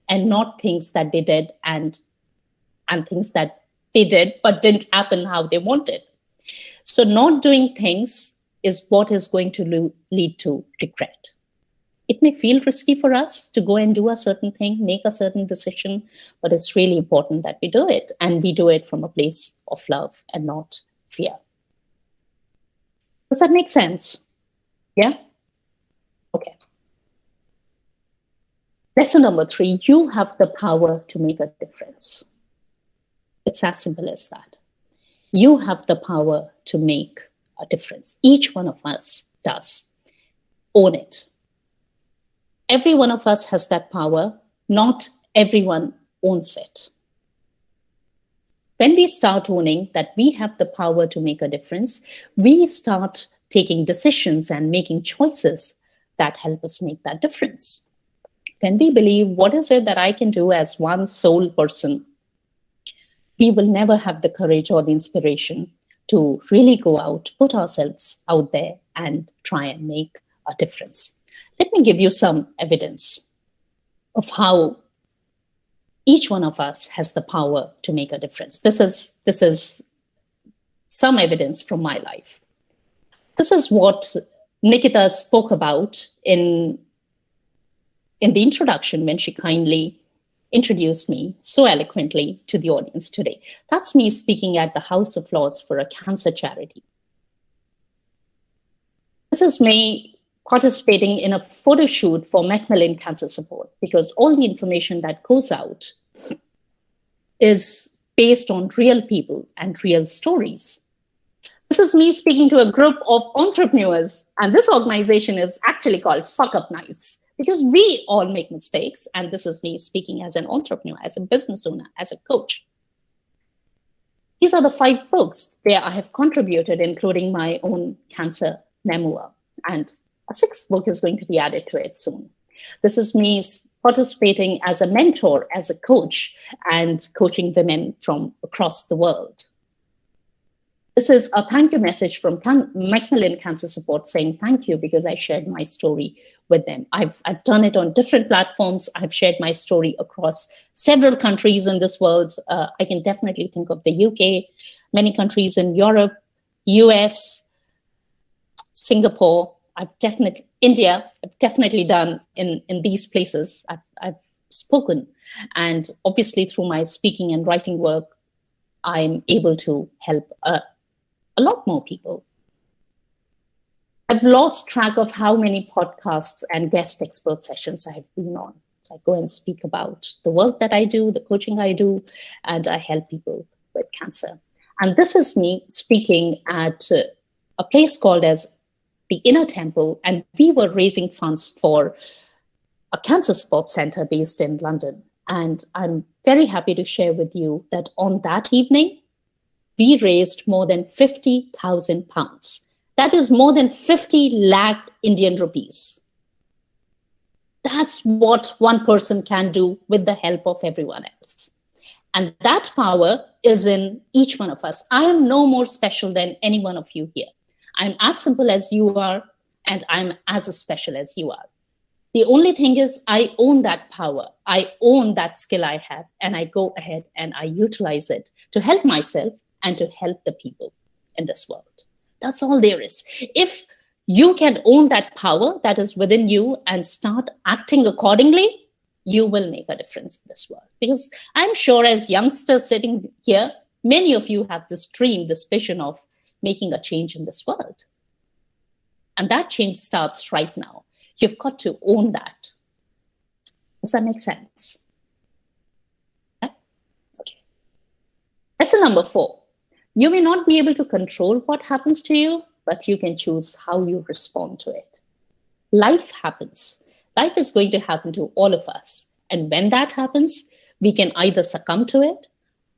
and not things that they did and things that they did but didn't happen how they wanted. So not doing things is what is going to lead to regret. It may feel risky for us to go and do a certain thing, make a certain decision, but it's really important that we do it, and we do it from a place of love and not fear. Does that make sense? Yeah? Okay. Lesson number 3, you have the power to make a difference. It's as simple as that. You have the power to make a difference. Each one of us does. Own it. Every one of us has that power. Not everyone owns it. When we start owning that we have the power to make a difference, we start taking decisions and making choices that help us make that difference. When we believe, what is it that I can do as one sole person, we will never have the courage or the inspiration to really go out, put ourselves out there and try and make a difference. Let me give you some evidence of how each one of us has the power to make a difference. This is some evidence from my life. This is what Nikita spoke about in the introduction when she kindly introduced me so eloquently to the audience today. That's me speaking at the House of Laws for a cancer charity. This is me participating in a photo shoot for Macmillan Cancer Support, because all the information that goes out is based on real people and real stories. This is me speaking to a group of entrepreneurs, and this organization is actually called Fuck Up Nights, because we all make mistakes, and this is me speaking as an entrepreneur, as a business owner, as a coach. These are the 5 books where I have contributed, including my own cancer memoir, and a 6th book is going to be added to it soon. This is me participating as a mentor, as a coach, and coaching women from across the world. This is a thank you message from Macmillan Cancer Support saying thank you because I shared my story with them. I've done it on different platforms. I've shared my story across several countries in this world. I can definitely think of the UK, many countries in Europe, US, Singapore, India, I've definitely done in these places. I've spoken. And obviously through my speaking and writing work, I'm able to help a lot more people. I've lost track of how many podcasts and guest expert sessions I have been on. So I go and speak about the work that I do, the coaching I do, and I help people with cancer. And this is me speaking at a place called as the Inner Temple, and we were raising funds for a cancer support center based in London. And I'm very happy to share with you that on that evening, we raised more than 50,000 pounds. That is more than 50 lakh Indian rupees. That's what one person can do with the help of everyone else. And that power is in each one of us. I am no more special than any one of you here. I'm as simple as you are, and I'm as special as you are. The only thing is I own that power. I own that skill I have, and I go ahead and I utilize it to help myself and to help the people in this world. That's all there is. If you can own that power that is within you and start acting accordingly, you will make a difference in this world. Because I'm sure as youngsters sitting here, many of you have this dream, this vision of making a change in this world. And that change starts right now. You've got to own that. Does that make sense? Yeah? Okay. Lesson number 4. You may not be able to control what happens to you, but you can choose how you respond to it. Life happens. Life is going to happen to all of us. And when that happens, we can either succumb to it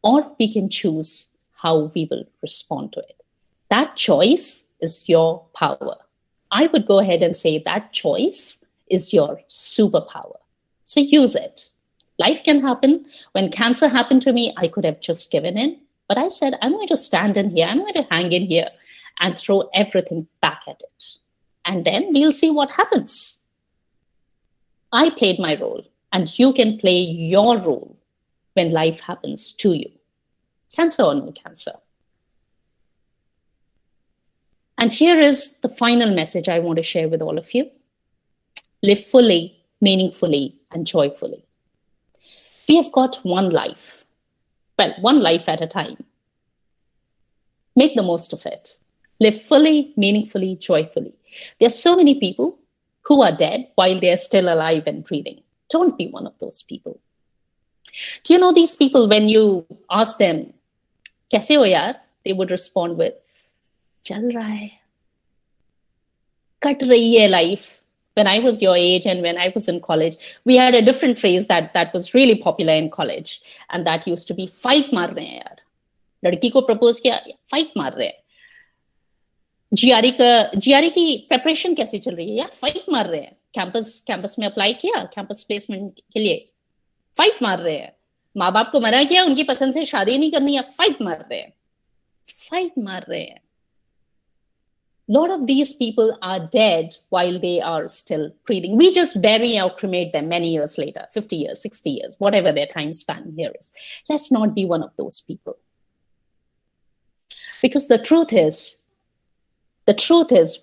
or we can choose how we will respond to it. That choice is your power. I would go ahead and say that choice is your superpower. So use it. Life can happen. When cancer happened to me, I could have just given in. But I said, I'm going to stand in here. I'm going to hang in here and throw everything back at it. And then we'll see what happens. I played my role, and you can play your role when life happens to you. Cancer or no cancer. And here is the final message I want to share with all of you. Live fully, meaningfully, and joyfully. We have got one life. Well, one life at a time. Make the most of it. Live fully, meaningfully, joyfully. There are so many people who are dead while they are still alive and breathing. Don't be one of those people. Do you know these people, when you ask them, "Kaise ho yaar?" they would respond with, "Chal raha hai." Kat rahi hai life. When I was your age and when I was in college, we had a different phrase that was really popular in college. And that used to be, "Fight maar rahe hain yaar." लड़की को propose किया, fight मार रहे हैं. GRE की preparation कैसी चल रही है यार, फाइट मार रहे हैं. कैंपस में अप्लाई किया, कैंपस प्लेसमेंट के लिए, फाइट मार रहे हैं. माँ बाप को मना किया, उनकी पसंद से शादी नहीं करनी है, फाइट मार रहे हैं. फाइट मार रहे हैं. Lot of these people are dead while they are still breathing. We just bury or cremate them many years later, 50 years, 60 years, whatever their time span here is. Let's not be one of those people. Because the truth is,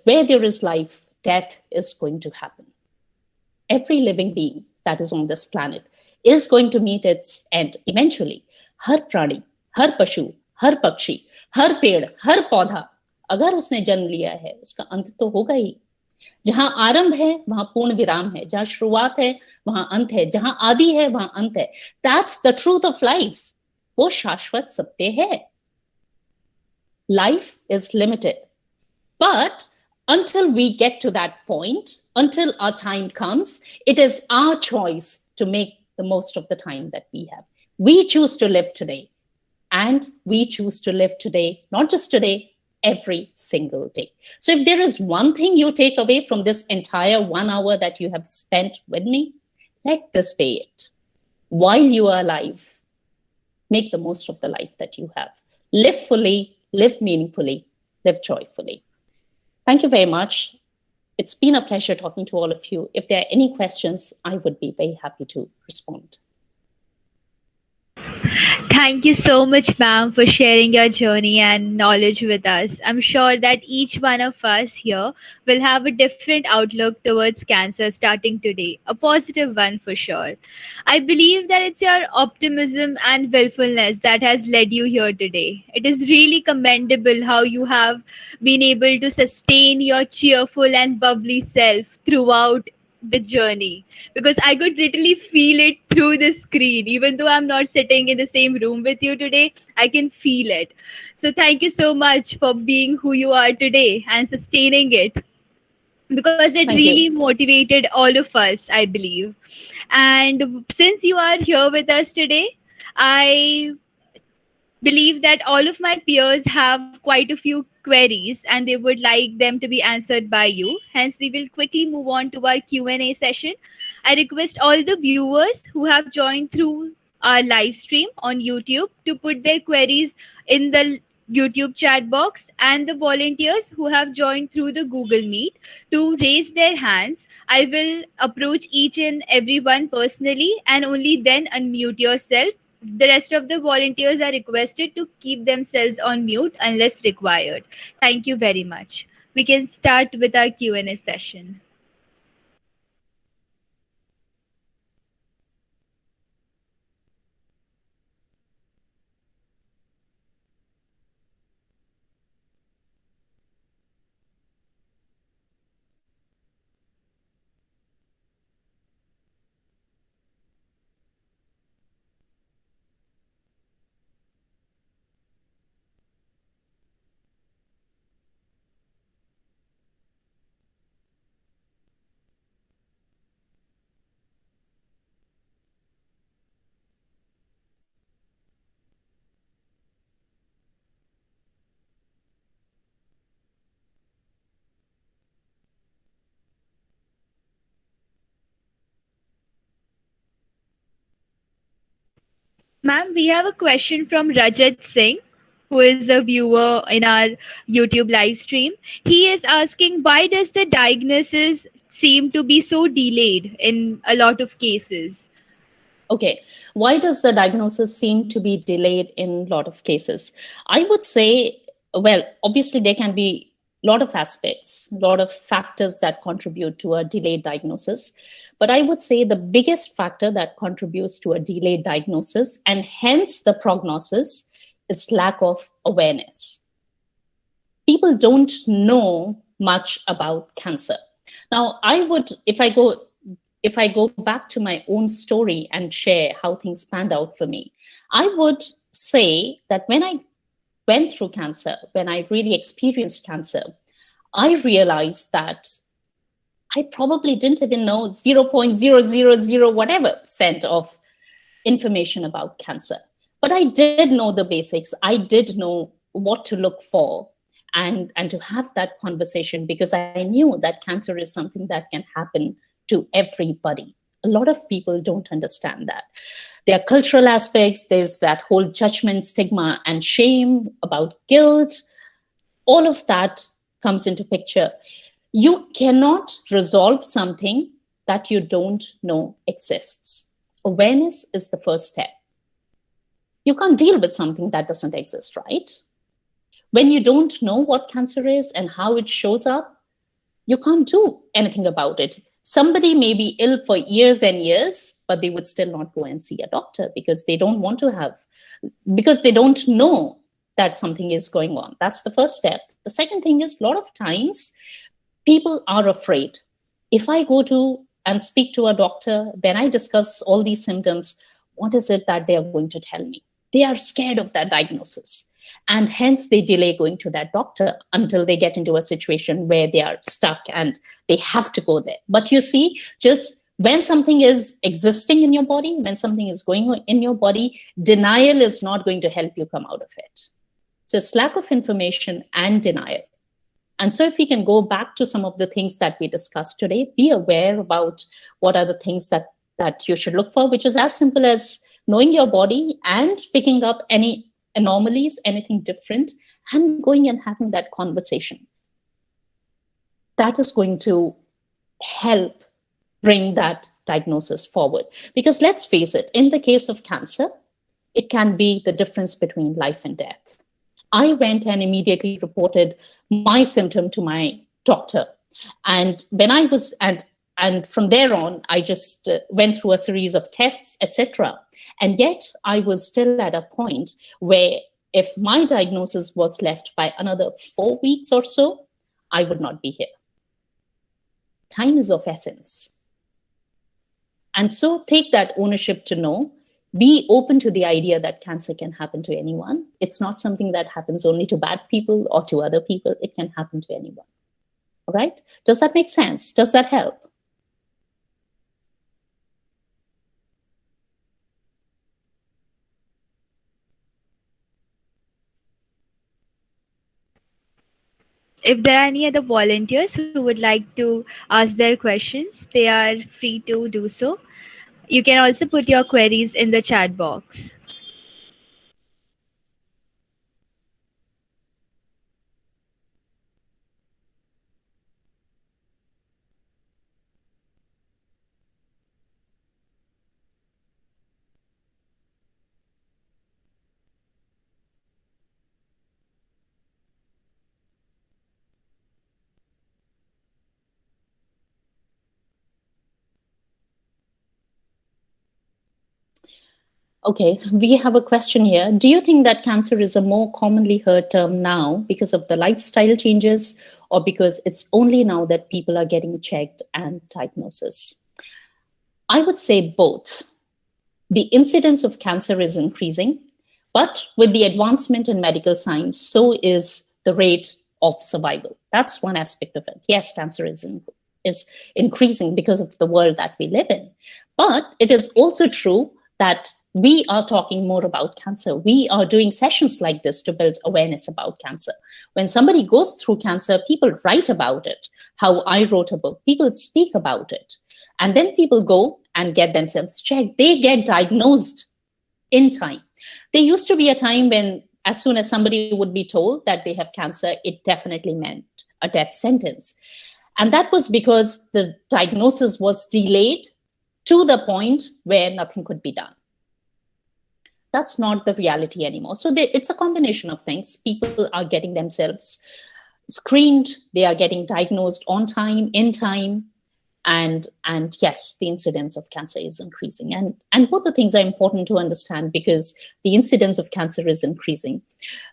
where there is life, death is going to happen. Every living being that is on this planet is going to meet its end eventually. हर प्राणी, हर पशु, हर पक्षी, हर पेड़, हर पौधा, अगर उसने जन्म लिया है, उसका अंत तो होगा ही. जहां आरंभ है वहां पूर्ण विराम है, जहां शुरुआत है वहां अंत है, जहां आदि है वहां अंत है. That's the truth of life. वो शाश्वत सत्य है. Life is limited. But until we get to that point, until our time comes, it is our choice to make the most of the time that we have. We choose to live today. And we choose to live today, not just today, every single day. So if there is one thing you take away from this entire 1 hour that you have spent with me, let this be it. While you are alive, make the most of the life that you have. Live fully, live meaningfully, live joyfully. Thank you very much. It's been a pleasure talking to all of you. If there are any questions, I would be very happy to respond. Thank you so much, ma'am, for sharing your journey and knowledge with us. I'm sure that each one of us here will have a different outlook towards cancer starting today, a positive one for sure. I believe that it's your optimism and willfulness that has led you here today. It is really commendable how you have been able to sustain your cheerful and bubbly self throughout the journey, because I could literally feel it through the screen. Even though I'm not sitting in the same room with you today, I can feel it. So thank you so much for being who you are today and sustaining it, because it really motivated all of us, I believe. And since you are here with us today, I believe that all of my peers have quite a few queries and they would like them to be answered by you. Hence, we will quickly move on to our Q&A session. I request all the viewers who have joined through our live stream on YouTube to put their queries in the YouTube chat box, and the volunteers who have joined through the Google Meet to raise their hands. I will approach each and everyone personally and only then unmute yourself. The rest of the volunteers are requested to keep themselves on mute unless required. Thank you very much. We can start with our Q&A session. Ma'am, we have a question from Rajat Singh, who is a viewer in our YouTube live stream. He is asking, why does the diagnosis seem to be so delayed in a lot of cases? Okay, why does the diagnosis seem to be delayed in a lot of cases? I would say, well, obviously there can be lot of aspects, a lot of factors that contribute to a delayed diagnosis. But I would say the biggest factor that contributes to a delayed diagnosis and hence the prognosis is lack of awareness. People don't know much about cancer. Now, I would, if I go back to my own story and share how things panned out for me, I would say that when I went through cancer, when I really experienced cancer, I realized that I probably didn't even know 0.000 whatever percent of information about cancer. But I did know the basics. I did know what to look for and to have that conversation, because I knew that cancer is something that can happen to everybody. A lot of people don't understand that. There are cultural aspects, there's that whole judgment, stigma, and shame about guilt. All of that comes into picture. You cannot resolve something that you don't know exists. Awareness is the first step. You can't deal with something that doesn't exist, right? When you don't know what cancer is and how it shows up, you can't do anything about it. Somebody may be ill for years and years, but they would still not go and see a doctor because they don't want to have, because they don't know that something is going on. That's the first step. The second thing is, a lot of times people are afraid. If I go to and speak to a doctor, when I discuss all these symptoms, what is it that they are going to tell me? They are scared of that diagnosis. And hence they delay going to that doctor until they get into a situation where they are stuck and they have to go there. But you see, just when something is existing in your body, when something is going on in your body, denial is not going to help you come out of it. So it's lack of information and denial. And so if we can go back to some of the things that we discussed today, be aware about what are the things that you should look for, which is as simple as knowing your body and picking up any anomalies, anything different, and going and having that conversation. That is going to help bring that diagnosis forward. Because let's face it, in the case of cancer, it can be the difference between life and death. I went and immediately reported my symptom to my doctor. And when I was, and from there on, I just went through a series of tests, etc. And yet I was still at a point where if my diagnosis was left by another 4 weeks or so, I would not be here. Time is of essence. And so take that ownership to know, be open to the idea that cancer can happen to anyone. It's not something that happens only to bad people or to other people. It can happen to anyone. All right? Does that make sense? Does that help? If there are any other volunteers who would like to ask their questions, they are free to do so. You can also put your queries in the chat box. Okay, we have a question here. Do you think that cancer is a more commonly heard term now because of the lifestyle changes, or because it's only now that people are getting checked and diagnosis? I would say both. The incidence of cancer is increasing, but with the advancement in medical science, so is the rate of survival. That's one aspect of it. Yes, cancer is increasing because of the world that we live in. But it is also true that we are talking more about cancer. We are doing sessions like this to build awareness about cancer. When somebody goes through cancer, people write about it. How I wrote a book, people speak about it. And then people go and get themselves checked. They get diagnosed in time. There used to be a time when as soon as somebody would be told that they have cancer, it definitely meant a death sentence. And that was because the diagnosis was delayed to the point where nothing could be done. That's not the reality anymore. So it's a combination of things. People are getting themselves screened, they are getting diagnosed on time, in time, and yes, the incidence of cancer is increasing. And both the things are important to understand, because the incidence of cancer is increasing,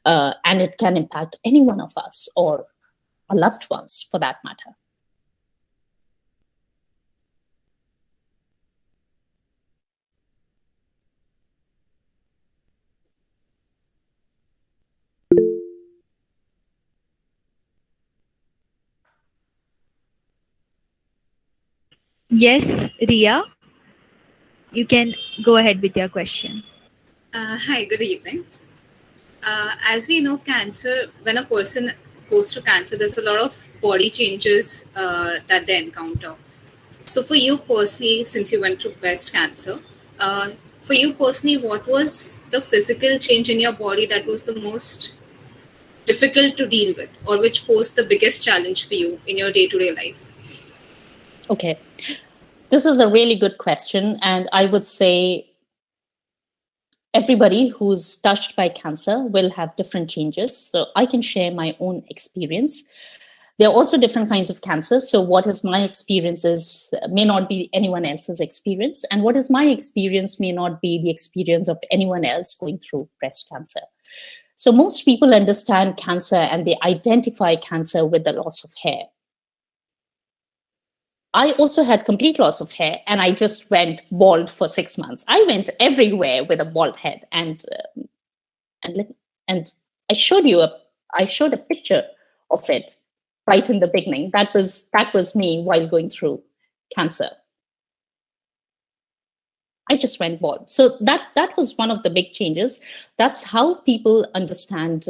and it can impact any one of us or our loved ones for that matter. Yes, Ria, you can go ahead with your question. Hi, good evening. As we know, cancer, when a person goes through cancer, there's a lot of body changes that they encounter. So, for you personally, since you went through breast cancer, for you personally, what was the physical change in your body that was the most difficult to deal with, or which posed the biggest challenge for you in your day-to-day life? Okay, this is a really good question, and I would say everybody who's touched by cancer will have different changes. So I can share my own experience. There are also different kinds of cancers. So what is my experience may not be anyone else's experience. And what is my experience may not be the experience of anyone else going through breast cancer. So most people understand cancer and they identify cancer with the loss of hair. I also had complete loss of hair, and I just went bald for 6 months. I went everywhere with a bald head, and I showed a picture of it right in the beginning. That was me while going through cancer. I just went bald. So that was one of the big changes. That's how people understand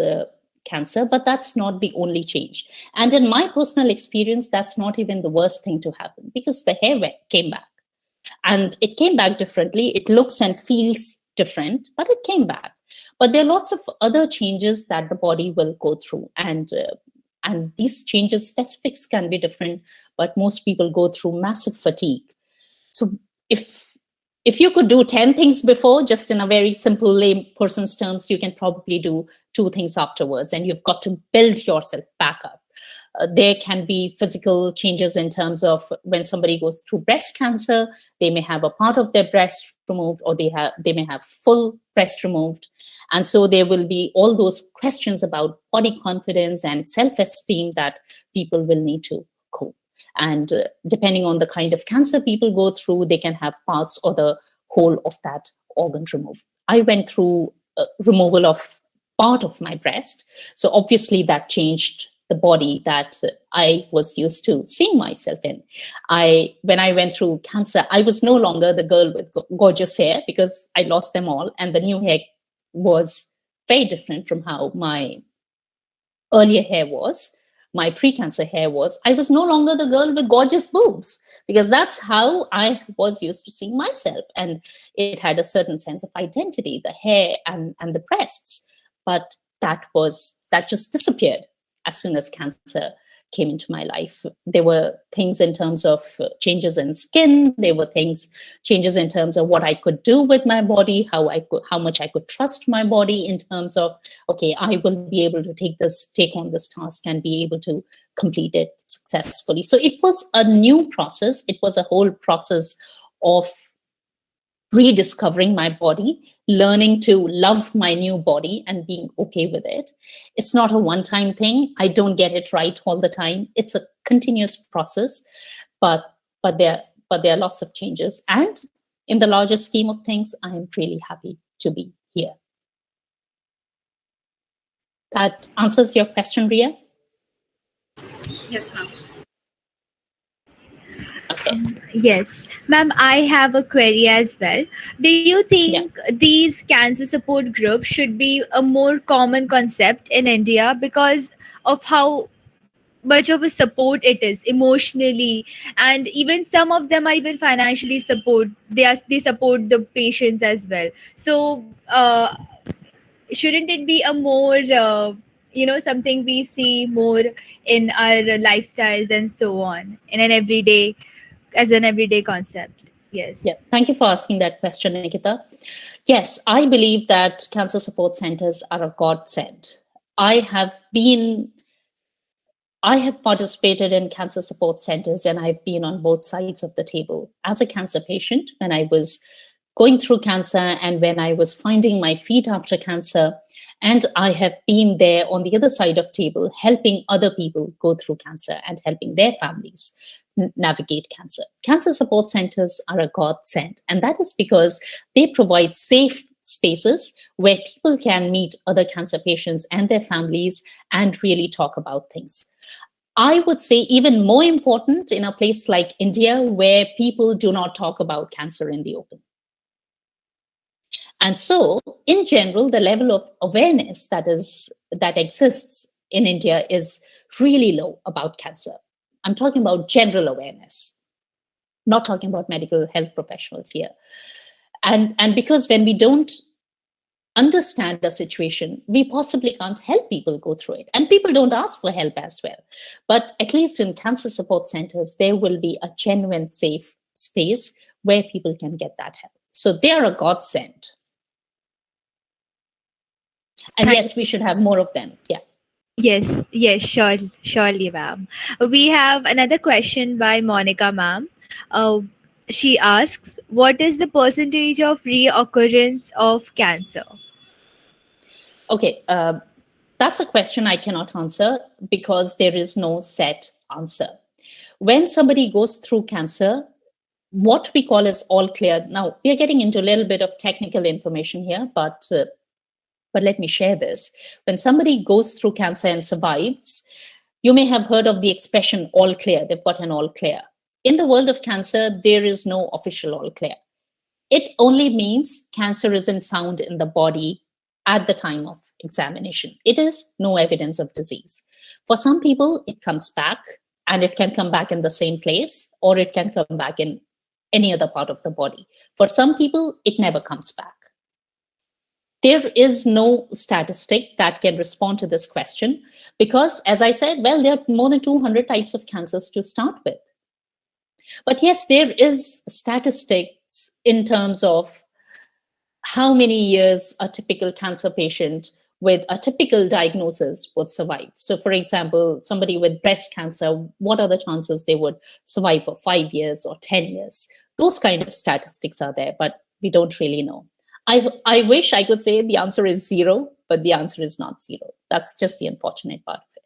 cancer, but that's not the only change. And in my personal experience, that's not even the worst thing to happen, because the hair came back, and it came back differently. It looks and feels different, but it came back. But there are lots of other changes that the body will go through, and these changes, specifics can be different, but most people go through massive fatigue. So if you could do 10 things before, just in a very simple lay person's terms, you can probably do 2 things afterwards, and you've got to build yourself back up. There can be physical changes in terms of when somebody goes through breast cancer, they may have a part of their breast removed, or they may have full breast removed. And so there will be all those questions about body confidence and self-esteem that people will need to cope. And depending on the kind of cancer people go through, they can have parts or the whole of that organ removed. I went through removal of part of my breast. So obviously that changed the body that I was used to seeing myself in. When I went through cancer, I was no longer the girl with gorgeous hair, because I lost them all. And the new hair was very different from how my earlier hair was. My pre-cancer hair was. I was no longer the girl with gorgeous boobs, because that's how I was used to seeing myself. And it had a certain sense of identity, the hair and the breasts. But that just disappeared as soon as cancer came into my life. There were things in terms of changes in skin. There were changes in terms of what I could do with my body, how much I could trust my body in terms of, okay, I will be able to take on this task and be able to complete it successfully. So it was a new process. It was a whole process of rediscovering my body, learning to love my new body and being okay with it. It's not a one-time thing. I don't get it right all the time. It's a continuous process, but there are lots of changes. And in the larger scheme of things, I am really happy to be here. That answers your question, Ria? Yes, ma'am. Okay. Yes, ma'am, I have a query as well. Do you think these cancer support groups should be a more common concept in India because of how much of a support it is emotionally, and even some of them are even financially support, they support the patients as well. So shouldn't it be a more something we see more in our lifestyles and so on, in an everyday, as an everyday concept? Yes. Yeah, thank you for asking that question, Nikita. Yes, I believe that cancer support centers are a godsend. I have been I have participated in cancer support centers, and I've been on both sides of the table. As a cancer patient, when I was going through cancer and when I was finding my feet after cancer, and I have been there on the other side of table, helping other people go through cancer and helping their families navigate cancer. Cancer support centers are a godsend, and that is because they provide safe spaces where people can meet other cancer patients and their families and really talk about things. I would say even more important in a place like India, where people do not talk about cancer in the open. And so, in general, the level of awareness that exists in India is really low about cancer. I'm talking about general awareness, not talking about medical health professionals here. And because when we don't understand the situation, we possibly can't help people go through it. And people don't ask for help as well. But at least in cancer support centers, there will be a genuine safe space where people can get that help. So they are a godsend. And yes, we should have more of them. Yeah. Yes, surely, ma'am. We have another question by Monica, ma'am. She asks, what is the percentage of reoccurrence of cancer? Okay, that's a question I cannot answer because there is no set answer. When somebody goes through cancer, what we call is all clear. Now, we are getting into a little bit of technical information here, but let me share this. When somebody goes through cancer and survives, you may have heard of the expression all clear. They've got an all clear. In the world of cancer, there is no official all clear. It only means cancer isn't found in the body at the time of examination. It is no evidence of disease. For some people, it comes back, and it can come back in the same place, or it can come back in any other part of the body. For some people, it never comes back. There is no statistic that can respond to this question because, as I said, well, there are more than 200 types of cancers to start with. But yes, there is statistics in terms of how many years a typical cancer patient with a typical diagnosis would survive. So, for example, somebody with breast cancer, what are the chances they would survive for 5 years or 10 years? Those kind of statistics are there, but we don't really know. I wish I could say the answer is 0, but the answer is not 0. That's just the unfortunate part of it.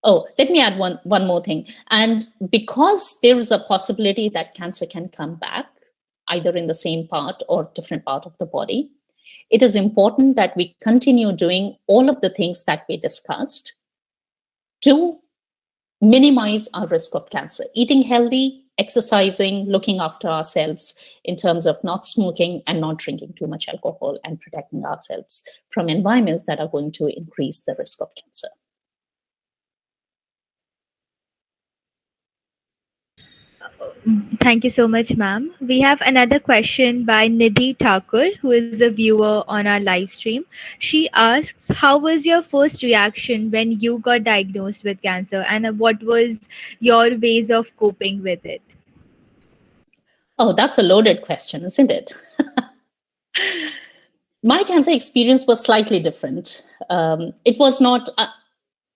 Oh, let me add one more thing. And because there is a possibility that cancer can come back, either in the same part or different part of the body, it is important that we continue doing all of the things that we discussed to minimize our risk of cancer. Eating healthy, exercising, looking after ourselves in terms of not smoking and not drinking too much alcohol, and protecting ourselves from environments that are going to increase the risk of cancer. Thank you so much, ma'am. We have another question by Nidhi Thakur, who is a viewer on our live stream. She asks, how was your first reaction when you got diagnosed with cancer, and what was your ways of coping with it? Oh, that's a loaded question, isn't it? My cancer experience was slightly different. It was not,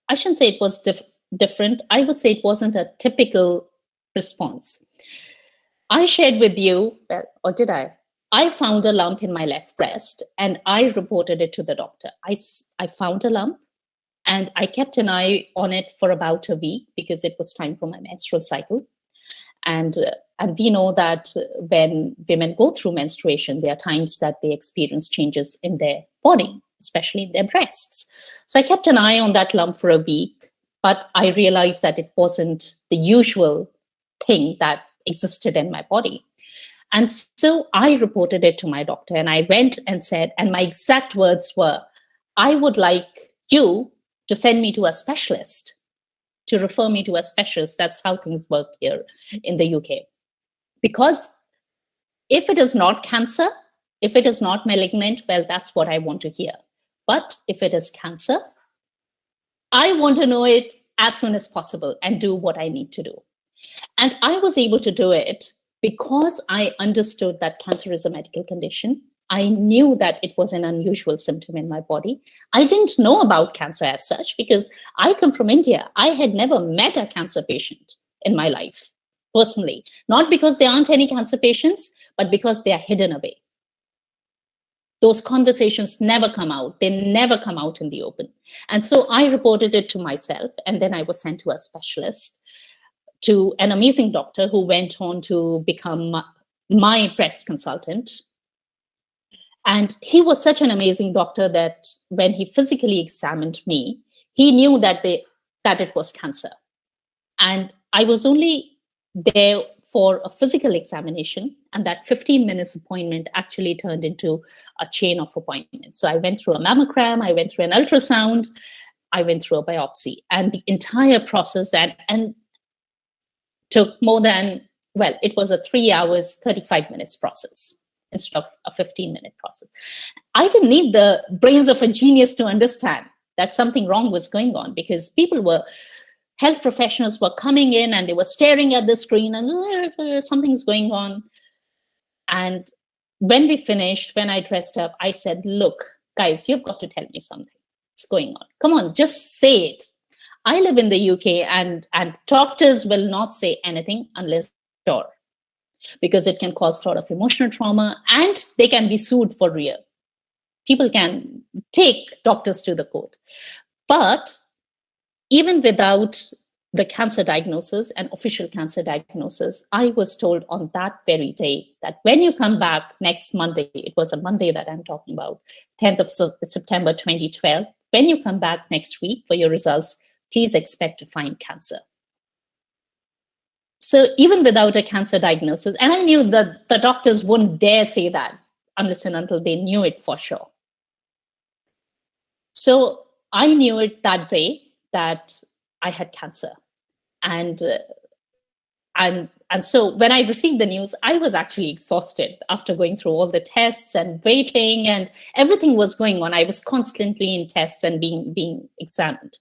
I shouldn't say it was different. I would say it wasn't a typical response. I shared with you, or did I? I found a lump in my left breast and I reported it to the doctor. I found a lump and I kept an eye on it for about a week because it was time for my menstrual cycle. And we know that when women go through menstruation, there are times that they experience changes in their body, especially in their breasts. So I kept an eye on that lump for a week, but I realized that it wasn't the usual thing that existed in my body. And so I reported it to my doctor, and I went and said, and my exact words were, I would like you to send me to a specialist, to refer me to a specialist. That's how things work here in the UK. Because if it is not cancer, if it is not malignant, well, that's what I want to hear. But if it is cancer, I want to know it as soon as possible and do what I need to do. And I was able to do it because I understood that cancer is a medical condition I knew that it was an unusual symptom in my body. I didn't know about cancer as such because I come from India. I had never met a cancer patient in my life, personally. Not because there aren't any cancer patients, but because they are hidden away. Those conversations never come out. They never come out in the open. And so I reported it to myself, and then I was sent to a specialist, to an amazing doctor who went on to become my breast consultant. And he was such an amazing doctor that when he physically examined me, he knew that it was cancer. And I was only there for a physical examination, and that 15 minutes appointment actually turned into a chain of appointments. So I went through a mammogram, I went through an ultrasound, I went through a biopsy, and the entire process and took more than, well, it was a 3 hours, 35 minutes process instead of a 15-minute process. I didn't need the brains of a genius to understand that something wrong was going on, because health professionals were coming in and they were staring at the screen and something's going on. And when we finished, when I dressed up, I said, look, guys, you've got to tell me something. What's going on? Come on, just say it. I live in the UK, and doctors will not say anything unless sure, because it can cause a lot of emotional trauma and they can be sued for real. People can take doctors to the court. But even without the cancer diagnosis and official cancer diagnosis, I was told on that very day that when you come back next Monday, it was a Monday that I'm talking about, 10th of September 2012, when you come back next week for your results, please expect to find cancer. So even without a cancer diagnosis, and I knew that the doctors wouldn't dare say that unless and until they knew it for sure. So I knew it that day that I had cancer. And so when I received the news, I was actually exhausted after going through all the tests and waiting, and everything was going on. I was constantly in tests and being examined.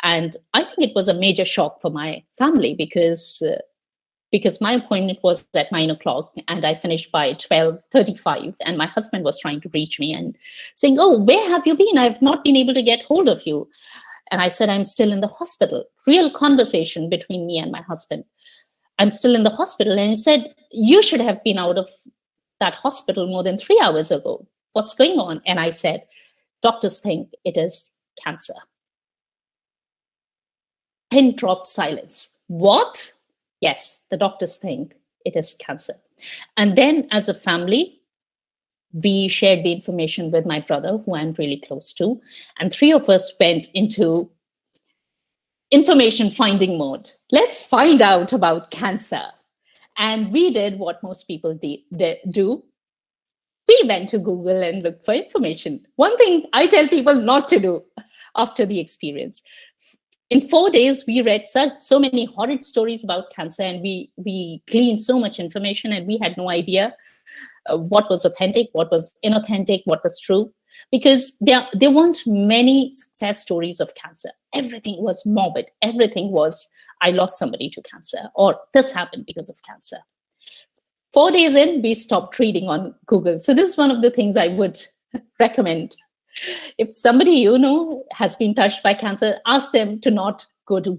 And I think it was a major shock for my family because my appointment was at 9 o'clock and I finished by 12:35, and my husband was trying to reach me and saying, oh, where have you been? I've not been able to get hold of you. And I said, I'm still in the hospital. Real conversation between me and my husband. I'm still in the hospital. And he said, you should have been out of that hospital more than 3 hours ago. What's going on? And I said, doctors think it is cancer. Pin drop silence. What? Yes, the doctors think it is cancer. And then as a family, we shared the information with my brother, who I'm really close to, and 3 of us went into information finding mode. Let's find out about cancer. And we did what most people do. We went to Google and looked for information. One thing I tell people not to do after the experience. In 4 days, we read so many horrid stories about cancer, and we gleaned so much information, and we had no idea what was authentic, what was inauthentic, what was true, because there weren't many success stories of cancer. Everything was morbid. Everything was, I lost somebody to cancer, or this happened because of cancer. 4 days in, we stopped reading on Google. So this is one of the things I would recommend. If somebody you know has been touched by cancer, ask them to not go to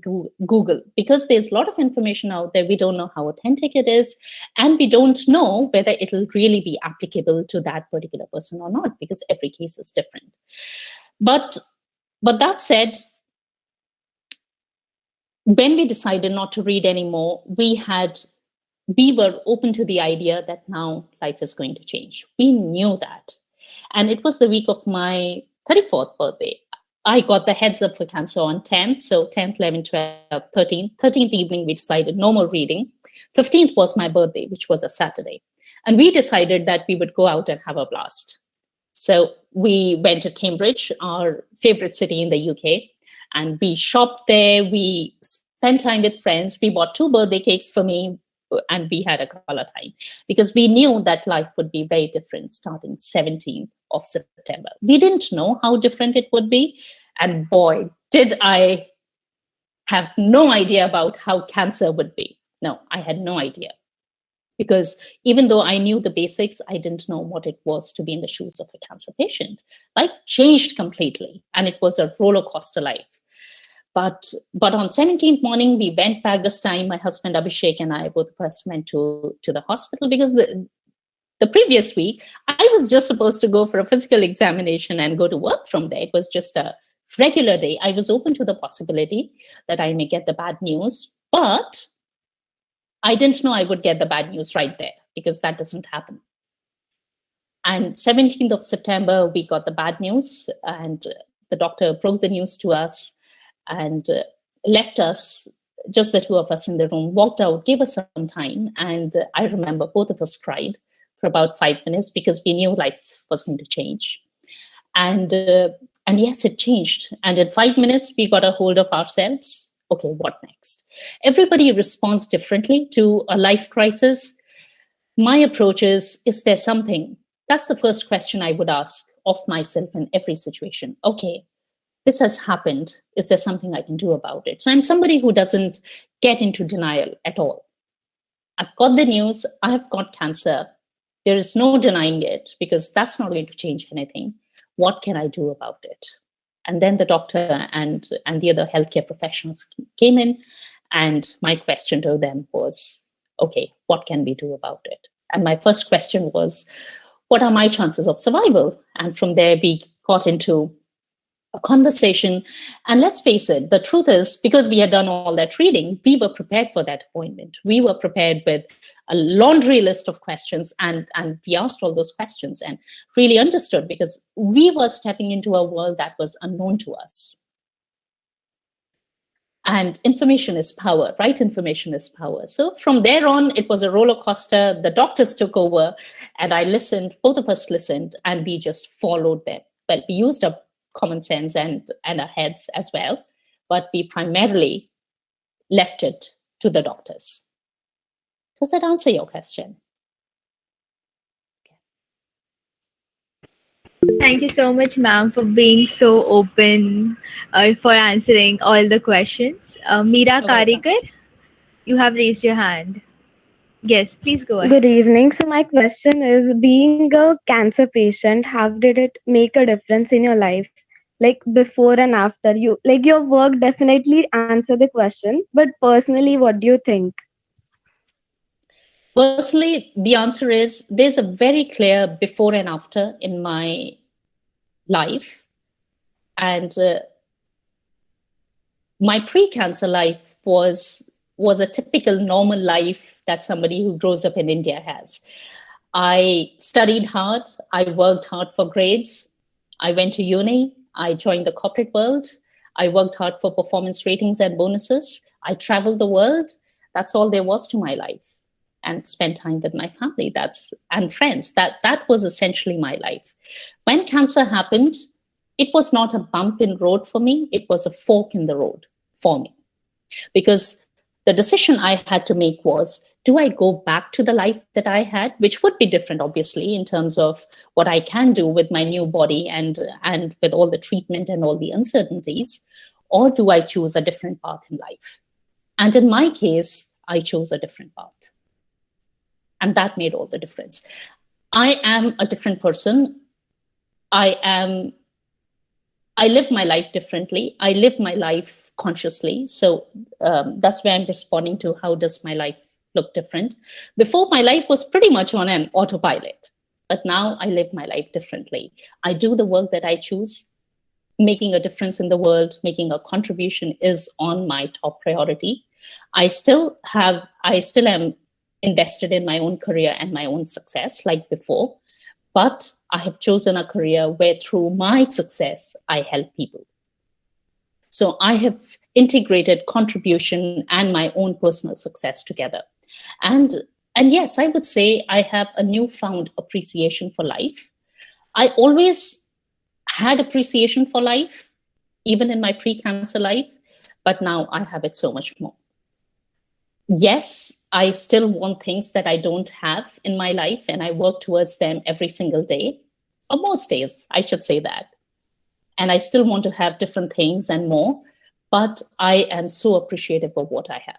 Google, because there's a lot of information out there. We don't know how authentic it is, and we don't know whether it'll really be applicable to that particular person or not, because every case is different. But that said, when we decided not to read anymore, we were open to the idea that now life is going to change. We knew that. And it was the week of my 34th birthday. I got the heads up for cancer on 10th. So 10th, 11th, 12th, 13th. 13th evening, we decided no more reading. 15th was my birthday, which was a Saturday. And we decided that we would go out and have a blast. So we went to Cambridge, our favorite city in the UK, and we shopped there. We spent time with friends. We bought 2 birthday cakes for me, and we had a gala time, because we knew that life would be very different starting 17th of September. We didn't know how different it would be. And boy, did I have no idea about how cancer would be. No, I had no idea. Because even though I knew the basics, I didn't know what it was to be in the shoes of a cancer patient. Life changed completely, and it was a roller coaster life. But on 17th morning, we went back. This time, my husband Abhishek and I both first went to the hospital, because the previous week, I was just supposed to go for a physical examination and go to work from there. It was just a regular day. I was open to the possibility that I may get the bad news, but I didn't know I would get the bad news right there, because that doesn't happen. And 17th of September, we got the bad news, and the doctor broke the news to us and left us, just the two of us in the room, walked out, gave us some time. And I remember both of us cried for about 5 minutes, because we knew life was going to change. And yes, it changed. And in 5 minutes, we got a hold of ourselves. Okay, what next? Everybody responds differently to a life crisis. My approach is there something? That's the first question I would ask of myself in every situation. Okay, this has happened. Is there something I can do about it? So I'm somebody who doesn't get into denial at all. I've got the news. I have got cancer. There is no denying it, because that's not going to change anything. What can I do about it? And then the doctor and the other healthcare professionals came in, and my question to them was, okay, what can we do about it? And my first question was, what are my chances of survival? And from there, we got into a conversation. And let's face it, the truth is, because we had done all that reading, we were prepared for that appointment. We were prepared with a laundry list of questions, and we asked all those questions and really understood, because we were stepping into a world that was unknown to us. And information is power, right? Information is power. So from there on, it was a roller coaster. The doctors took over, and I listened, both of us listened, and we just followed them. But we used our common sense and our heads as well, but we primarily left it to the doctors. Does that answer your question? Thank you so much, ma'am, for being so open, for answering all the questions. Meera Karikar, you have raised your hand. Yes, please go ahead. Good evening. So my question is, being a cancer patient, how did it make a difference in your life? Like before and after? Your work definitely answer the question, but personally, what do you think? Personally, the answer is there's a very clear before and after in my life. And my pre-cancer life was a typical normal life that somebody who grows up in India has. I studied hard. I worked hard for grades. I went to uni. I joined the corporate world. I worked hard for performance ratings and bonuses. I traveled the world. That's all there was to my life. And spent time with my family and friends. That was essentially my life. When cancer happened, it was not a bump in road for me. It was a fork in the road for me. Because the decision I had to make was, do I go back to the life that I had, which would be different, obviously, in terms of what I can do with my new body and with all the treatment and all the uncertainties, or do I choose a different path in life? And in my case, I chose a different path. And that made all the difference. I am a different person. I live my life differently. I live my life consciously. So that's where I'm responding to, how does my life look different? Before, my life was pretty much on an autopilot, but now I live my life differently. I do the work that I choose. Making a difference in the world, making a contribution is on my top priority. I still am invested in my own career and my own success like before, but I have chosen a career where through my success, I help people. So I have integrated contribution and my own personal success together. And yes, I would say I have a newfound appreciation for life. I always had appreciation for life, even in my pre-cancer life, but now I have it so much more. Yes, I still want things that I don't have in my life, and I work towards them every single day, or most days, I should say that. And I still want to have different things and more, but I am so appreciative of what I have.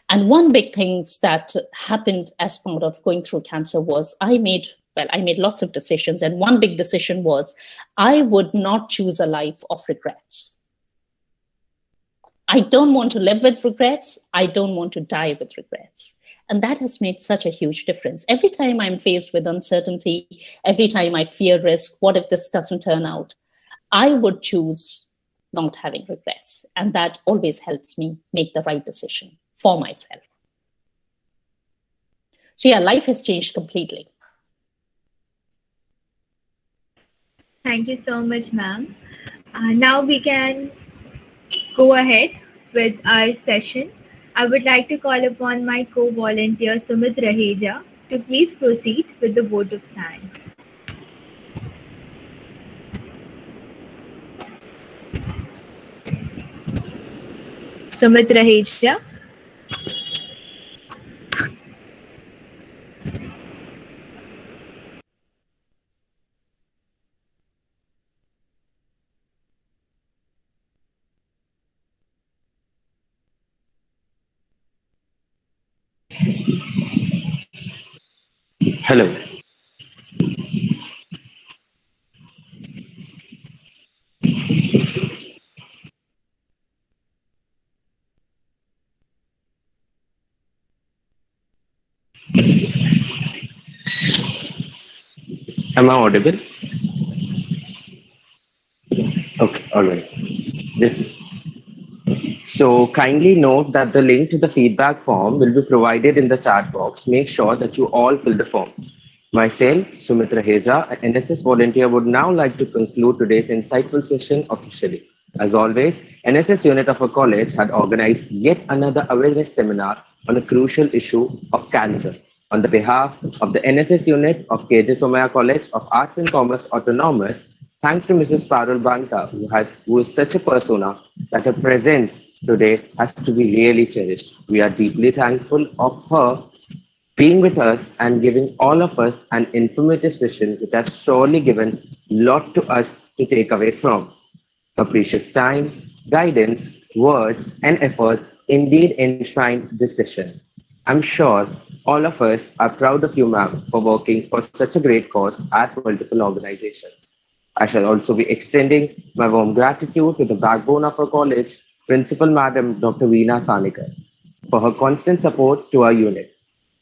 And one big thing that happened as part of going through cancer was I made lots of decisions. And one big decision was I would not choose a life of regrets. I don't want to live with regrets. I don't want to die with regrets. And that has made such a huge difference. Every time I'm faced with uncertainty, every time I fear risk, what if this doesn't turn out? I would choose not having regrets. And that always helps me make the right decision for myself. So, yeah, life has changed completely. Thank you so much, ma'am. Now we can go ahead with our session. I would like to call upon my co-volunteer Sumit Raheja to please proceed with the vote of thanks. Sumit Raheja. Hello. Am I audible? Okay, all right. This is so kindly note that the link to the feedback form will be provided in the chat box. Make sure that you all fill the form. Myself, Sumit Raheja, an NSS volunteer, would now like to conclude today's insightful session officially. As always, NSS unit of a college had organized yet another awareness seminar on a crucial issue of cancer. On the behalf of the NSS unit of KJ Somaya College of Arts and Commerce Autonomous, thanks to Mrs. Parul Banka, who is such a persona that her presence today has to be really cherished. We are deeply thankful of her being with us and giving all of us an informative session which has surely given a lot to us to take away from. Her precious time, guidance, words, and efforts indeed enshrined this session. I'm sure all of us are proud of you, ma'am, for working for such a great cause at multiple organizations. I shall also be extending my warm gratitude to the backbone of our college, Principal Madam Dr. Veena Sanikar, for her constant support to our unit.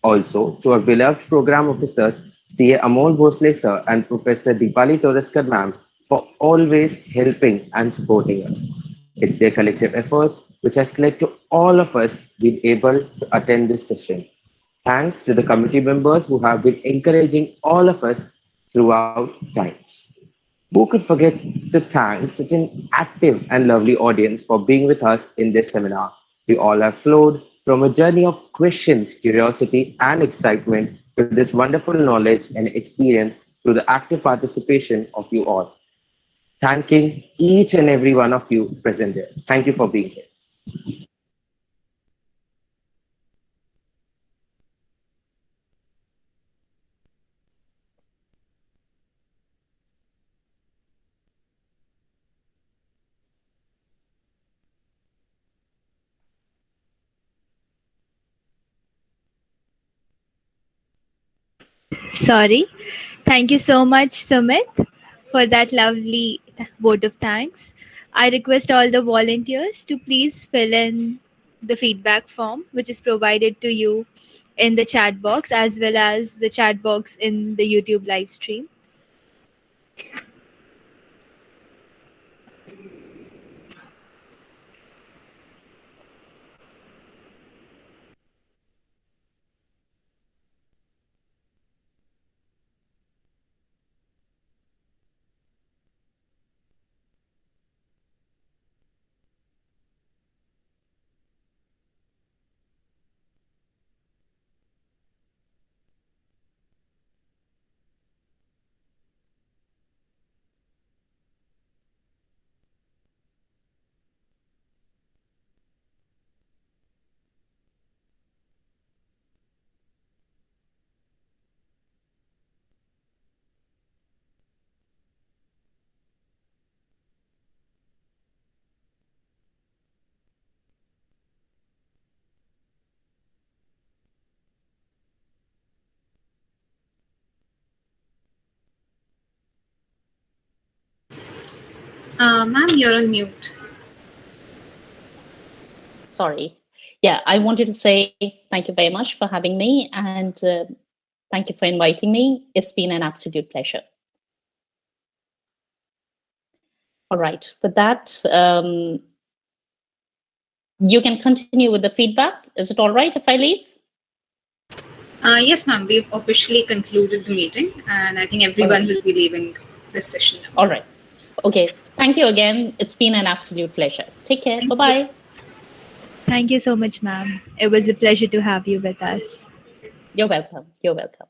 Also, to our beloved program officers, CA Amol Bhosle sir and Professor Deepali Toraskar ma'am, for always helping and supporting us. It's their collective efforts which has led to all of us being able to attend this session. Thanks to the committee members who have been encouraging all of us throughout times. Who could forget to thank such an active and lovely audience for being with us in this seminar? We all have flowed from a journey of questions, curiosity, and excitement to this wonderful knowledge and experience through the active participation of you all. Thanking each and every one of you present here. Thank you for being here. Sorry. Thank you so much, Sumit, for that lovely vote of thanks. I request all the volunteers to please fill in the feedback form, which is provided to you in the chat box as well as the chat box in the YouTube live stream. Ma'am, you're on mute. Sorry. Yeah, I wanted to say thank you very much for having me, and thank you for inviting me. It's been an absolute pleasure. All right. With that, you can continue with the feedback. Is it all right if I leave? Yes, ma'am. We've officially concluded the meeting, and I think everyone will be leaving this session now. All right. Okay. Thank you again. It's been an absolute pleasure. Take care. Bye-bye. Thank you so much, ma'am. It was a pleasure to have you with us. You're welcome. You're welcome.